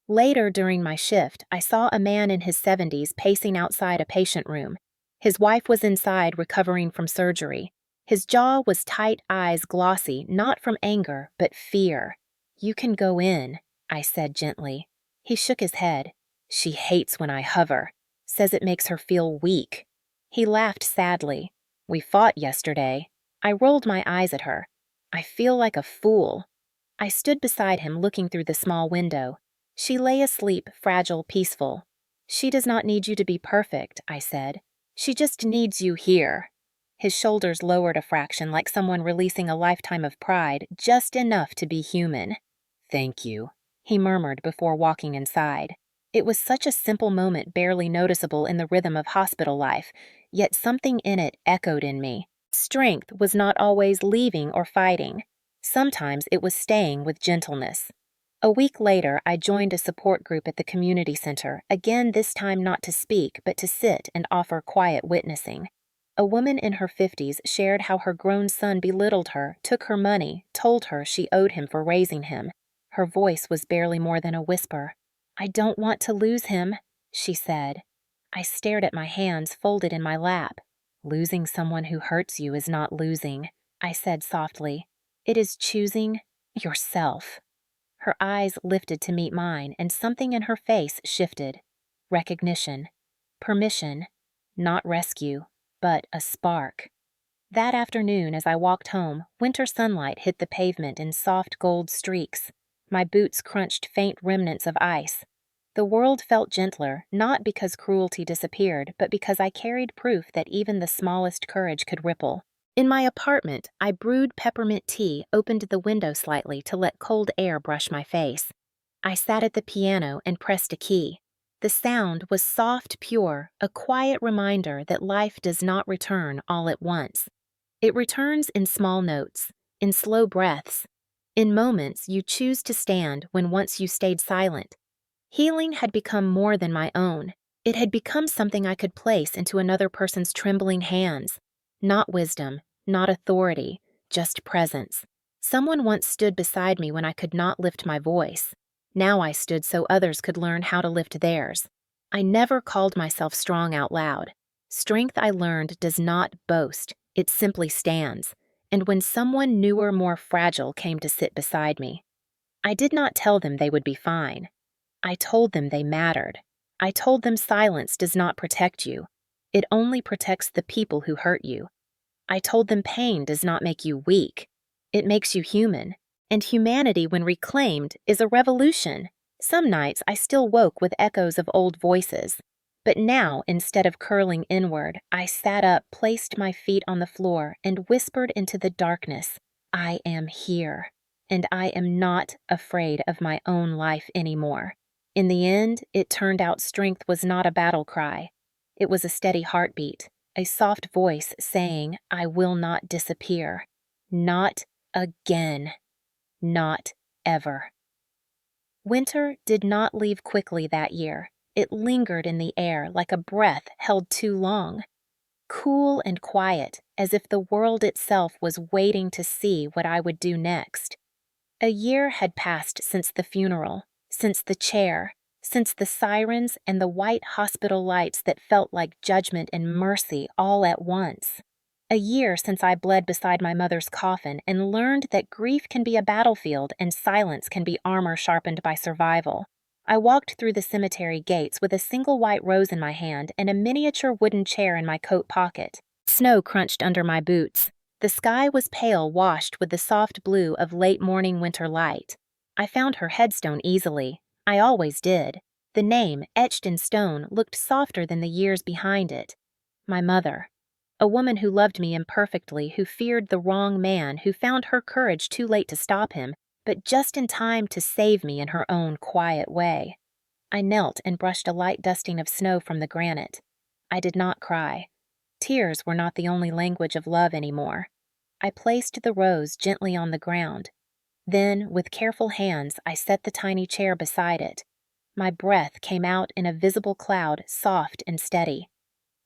[SPEAKER 1] Later during my shift, I saw a man in his 70s pacing outside a patient room. His wife was inside recovering from surgery. His jaw was tight, eyes glossy, not from anger, but fear. "You can go in," I said gently. He shook his head. "She hates when I hover. Says it makes her feel weak." He laughed sadly. "We fought yesterday." I rolled my eyes at her. "I feel like a fool." I stood beside him, looking through the small window. She lay asleep, fragile, peaceful. "She does not need you to be perfect," I said. "She just needs you here." His shoulders lowered a fraction, like someone releasing a lifetime of pride, just enough to be human. "Thank you," he murmured before walking inside. It was such a simple moment, barely noticeable in the rhythm of hospital life, yet something in it echoed in me. Strength was not always leaving or fighting. Sometimes it was staying with gentleness. A week later, I joined a support group at the community center, again this time not to speak, but to sit and offer quiet witnessing. A woman in her 50s shared how her grown son belittled her, took her money, told her she owed him for raising him. Her voice was barely more than a whisper. "I don't want to lose him," she said. I stared at my hands folded in my lap. "Losing someone who hurts you is not losing," I said softly. "It is choosing yourself." Her eyes lifted to meet mine, and something in her face shifted. Recognition. Permission. Not rescue, but a spark. That afternoon, as I walked home, winter sunlight hit the pavement in soft gold streaks. My boots crunched faint remnants of ice. The world felt gentler, not because cruelty disappeared, but because I carried proof that even the smallest courage could ripple. In my apartment, I brewed peppermint tea, opened the window slightly to let cold air brush my face. I sat at the piano and pressed a key. The sound was soft, pure, a quiet reminder that life does not return all at once. It returns in small notes, in slow breaths, in moments you choose to stand when once you stayed silent. Healing had become more than my own. It had become something I could place into another person's trembling hands. Not wisdom, not authority, just presence. Someone once stood beside me when I could not lift my voice. Now I stood so others could learn how to lift theirs. I never called myself strong out loud. Strength, I learned, does not boast. It simply stands. And when someone newer, more fragile came to sit beside me, I did not tell them they would be fine. I told them they mattered. I told them silence does not protect you. It only protects the people who hurt you. I told them pain does not make you weak. It makes you human. And humanity, when reclaimed, is a revolution. Some nights I still woke with echoes of old voices. But now, instead of curling inward, I sat up, placed my feet on the floor, and whispered into the darkness, "I am here. And I am not afraid of my own life anymore." In the end, it turned out strength was not a battle cry. It was a steady heartbeat, a soft voice saying, "I will not disappear. Not again. Not ever." Winter did not leave quickly that year. It lingered in the air like a breath held too long. Cool and quiet, as if the world itself was waiting to see what I would do next. A year had passed since the funeral, since the chair, since the sirens and the white hospital lights that felt like judgment and mercy all at once. A year since I bled beside my mother's coffin and learned that grief can be a battlefield and silence can be armor sharpened by survival. I walked through the cemetery gates with a single white rose in my hand and a miniature wooden chair in my coat pocket. Snow crunched under my boots. The sky was pale, washed with the soft blue of late morning winter light. I found her headstone easily. I always did. The name, etched in stone, looked softer than the years behind it. My mother. A woman who loved me imperfectly, who feared the wrong man, who found her courage too late to stop him, but just in time to save me in her own quiet way. I knelt and brushed a light dusting of snow from the granite. I did not cry. Tears were not the only language of love anymore. I placed the rose gently on the ground. Then, with careful hands, I set the tiny chair beside it. My breath came out in a visible cloud, soft and steady.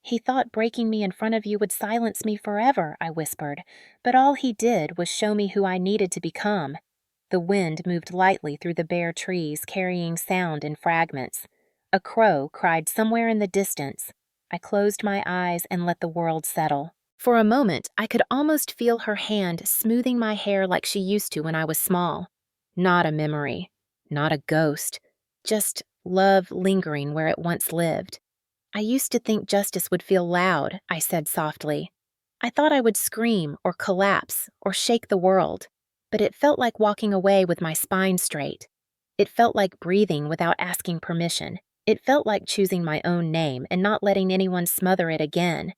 [SPEAKER 1] "He thought breaking me in front of you would silence me forever," I whispered, "but all he did was show me who I needed to become." The wind moved lightly through the bare trees, carrying sound in fragments. A crow cried somewhere in the distance. I closed my eyes and let the world settle. For a moment, I could almost feel her hand smoothing my hair like she used to when I was small. Not a memory, not a ghost, just love lingering where it once lived. "I used to think justice would feel loud," I said softly. "I thought I would scream or collapse or shake the world, but it felt like walking away with my spine straight. It felt like breathing without asking permission. It felt like choosing my own name and not letting anyone smother it again."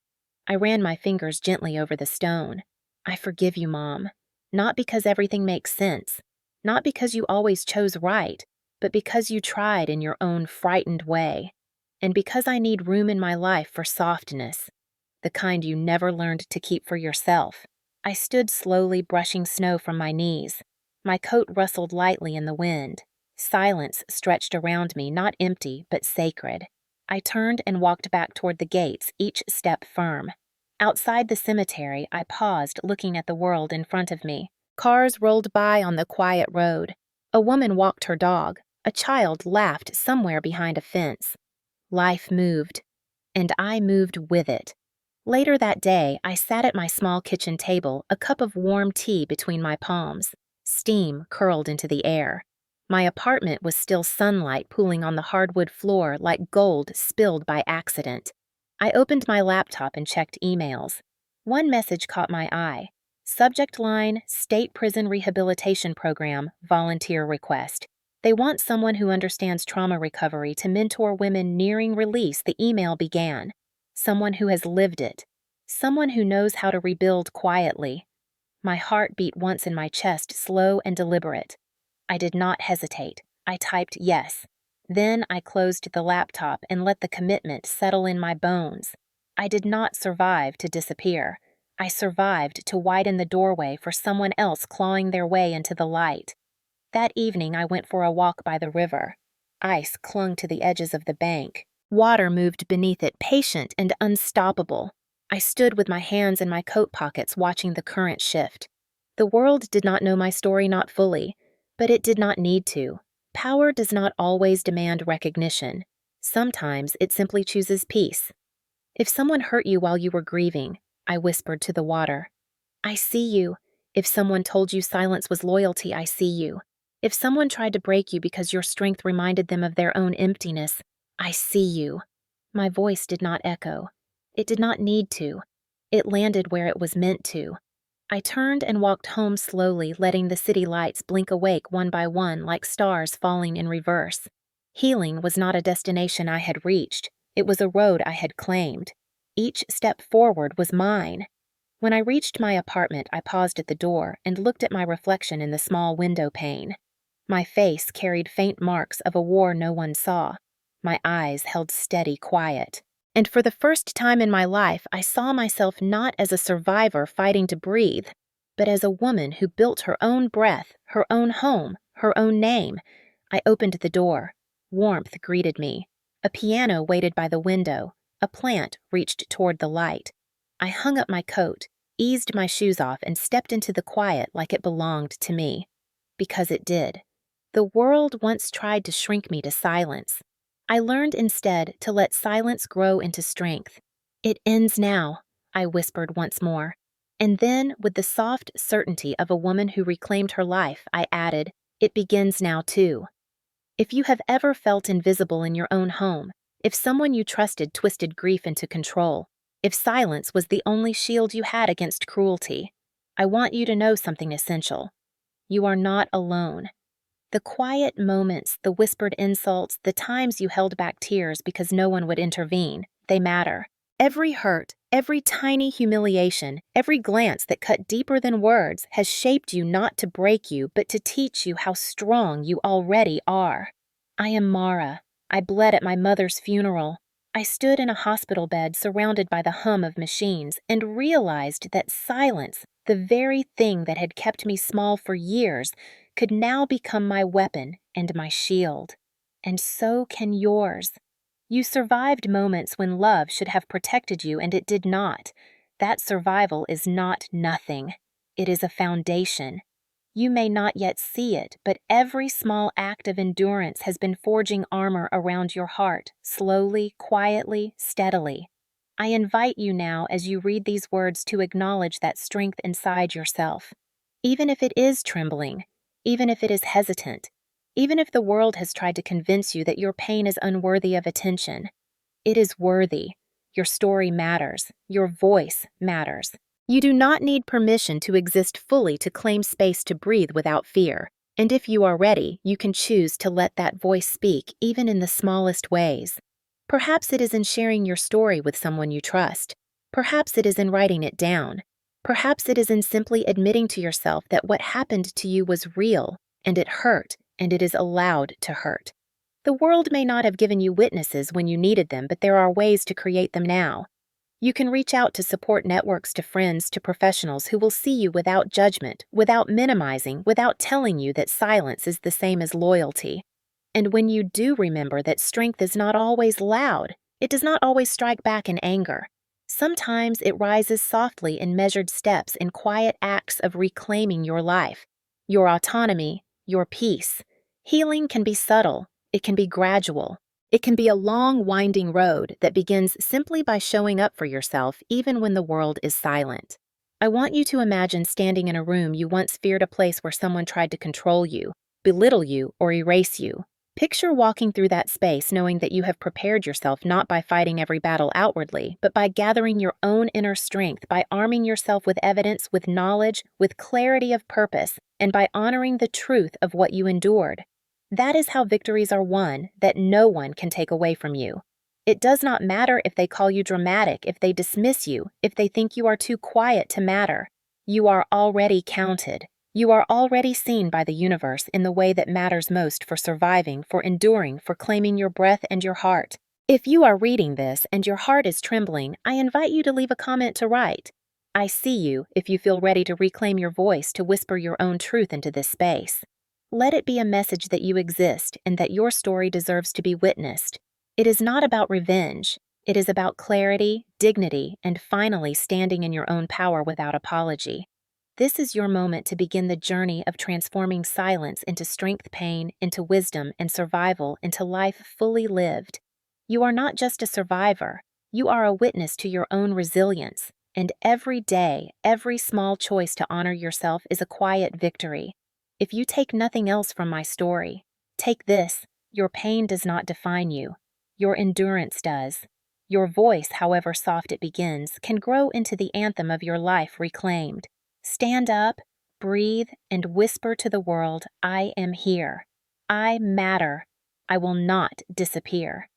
[SPEAKER 1] I ran my fingers gently over the stone. "I forgive you, Mom. Not because everything makes sense. Not because you always chose right, but because you tried in your own frightened way. And because I need room in my life for softness, the kind you never learned to keep for yourself." I stood slowly, brushing snow from my knees. My coat rustled lightly in the wind. Silence stretched around me, not empty, but sacred. I turned and walked back toward the gates, each step firm. Outside the cemetery, I paused, looking at the world in front of me. Cars rolled by on the quiet road. A woman walked her dog. A child laughed somewhere behind a fence. Life moved, and I moved with it. Later that day, I sat at my small kitchen table, a cup of warm tea between my palms. Steam curled into the air. My apartment was still sunlight pooling on the hardwood floor like gold spilled by accident. I opened my laptop and checked emails. One message caught my eye. Subject line, State Prison Rehabilitation Program, volunteer request. They want someone who understands trauma recovery to mentor women nearing release, the email began. Someone who has lived it. Someone who knows how to rebuild quietly. My heart beat once in my chest, slow and deliberate. I did not hesitate. I typed yes. Then I closed the laptop and let the commitment settle in my bones. I did not survive to disappear. I survived to widen the doorway for someone else clawing their way into the light. That evening I went for a walk by the river. Ice clung to the edges of the bank. Water moved beneath it, patient and unstoppable. I stood with my hands in my coat pockets watching the current shift. The world did not know my story, not fully, but it did not need to. Power does not always demand recognition. Sometimes it simply chooses peace. "If someone hurt you while you were grieving," I whispered to the water, "I see you. If someone told you silence was loyalty, I see you. If someone tried to break you because your strength reminded them of their own emptiness, I see you." My voice did not echo. It did not need to. It landed where it was meant to. I turned and walked home slowly, letting the city lights blink awake one by one like stars falling in reverse. Healing was not a destination I had reached. It was a road I had claimed. Each step forward was mine. When I reached my apartment, I paused at the door and looked at my reflection in the small window pane. My face carried faint marks of a war no one saw. My eyes held steady quiet. And for the first time in my life, I saw myself not as a survivor fighting to breathe, but as a woman who built her own breath, her own home, her own name. I opened the door. Warmth greeted me. A piano waited by the window. A plant reached toward the light. I hung up my coat, eased my shoes off, and stepped into the quiet like it belonged to me. Because it did. The world once tried to shrink me to silence. I learned instead to let silence grow into strength. "It ends now," I whispered once more. And then, with the soft certainty of a woman who reclaimed her life, I added, "It begins now, too." If you have ever felt invisible in your own home, if someone you trusted twisted grief into control, if silence was the only shield you had against cruelty, I want you to know something essential. You are not alone. The quiet moments, the whispered insults, the times you held back tears because no one would intervene, they matter. Every hurt, every tiny humiliation, every glance that cut deeper than words has shaped you not to break you, but to teach you how strong you already are. I am Mara. I bled at my mother's funeral. I stood in a hospital bed surrounded by the hum of machines and realized that silence, the very thing that had kept me small for years, could now become my weapon and my shield. And so can yours. You survived moments when love should have protected you and it did not. That survival is not nothing. It is a foundation. You may not yet see it, but every small act of endurance has been forging armor around your heart, slowly, quietly, steadily. I invite you now, as you read these words, to acknowledge that strength inside yourself. Even if it is trembling, even if it is hesitant, even if the world has tried to convince you that your pain is unworthy of attention, it is worthy. Your story matters. Your voice matters. You do not need permission to exist fully to claim space to breathe without fear. And if you are ready, you can choose to let that voice speak even in the smallest ways. Perhaps it is in sharing your story with someone you trust. Perhaps it is in writing it down. Perhaps it is in simply admitting to yourself that what happened to you was real, and it hurt, and it is allowed to hurt. The world may not have given you witnesses when you needed them, but there are ways to create them now. You can reach out to support networks, to friends, to professionals who will see you without judgment, without minimizing, without telling you that silence is the same as loyalty. And when you do remember that strength is not always loud, it does not always strike back in anger. Sometimes it rises softly in measured steps, in quiet acts of reclaiming your life, your autonomy, your peace. Healing can be subtle, it can be gradual. It can be a long, winding road that begins simply by showing up for yourself even when the world is silent. I want you to imagine standing in a room you once feared, a place where someone tried to control you, belittle you, or erase you. Picture walking through that space knowing that you have prepared yourself not by fighting every battle outwardly, but by gathering your own inner strength, by arming yourself with evidence, with knowledge, with clarity of purpose, and by honoring the truth of what you endured. That is how victories are won that no one can take away from you. It does not matter if they call you dramatic, if they dismiss you, if they think you are too quiet to matter. You are already counted. You are already seen by the universe in the way that matters most for surviving, for enduring, for claiming your breath and your heart. If you are reading this and your heart is trembling, I invite you to leave a comment to write. I see you if you feel ready to reclaim your voice, to whisper your own truth into this space. Let it be a message that you exist and that your story deserves to be witnessed. It is not about revenge. It is about clarity, dignity, and finally standing in your own power without apology. This is your moment to begin the journey of transforming silence into strength, pain, into wisdom, and survival, into life fully lived. You are not just a survivor. You are a witness to your own resilience. And every day, every small choice to honor yourself is a quiet victory. If you take nothing else from my story, take this: your pain does not define you. Your endurance does. Your voice, however soft it begins, can grow into the anthem of your life reclaimed. Stand up, breathe, and whisper to the world, I am here. I matter. I will not disappear.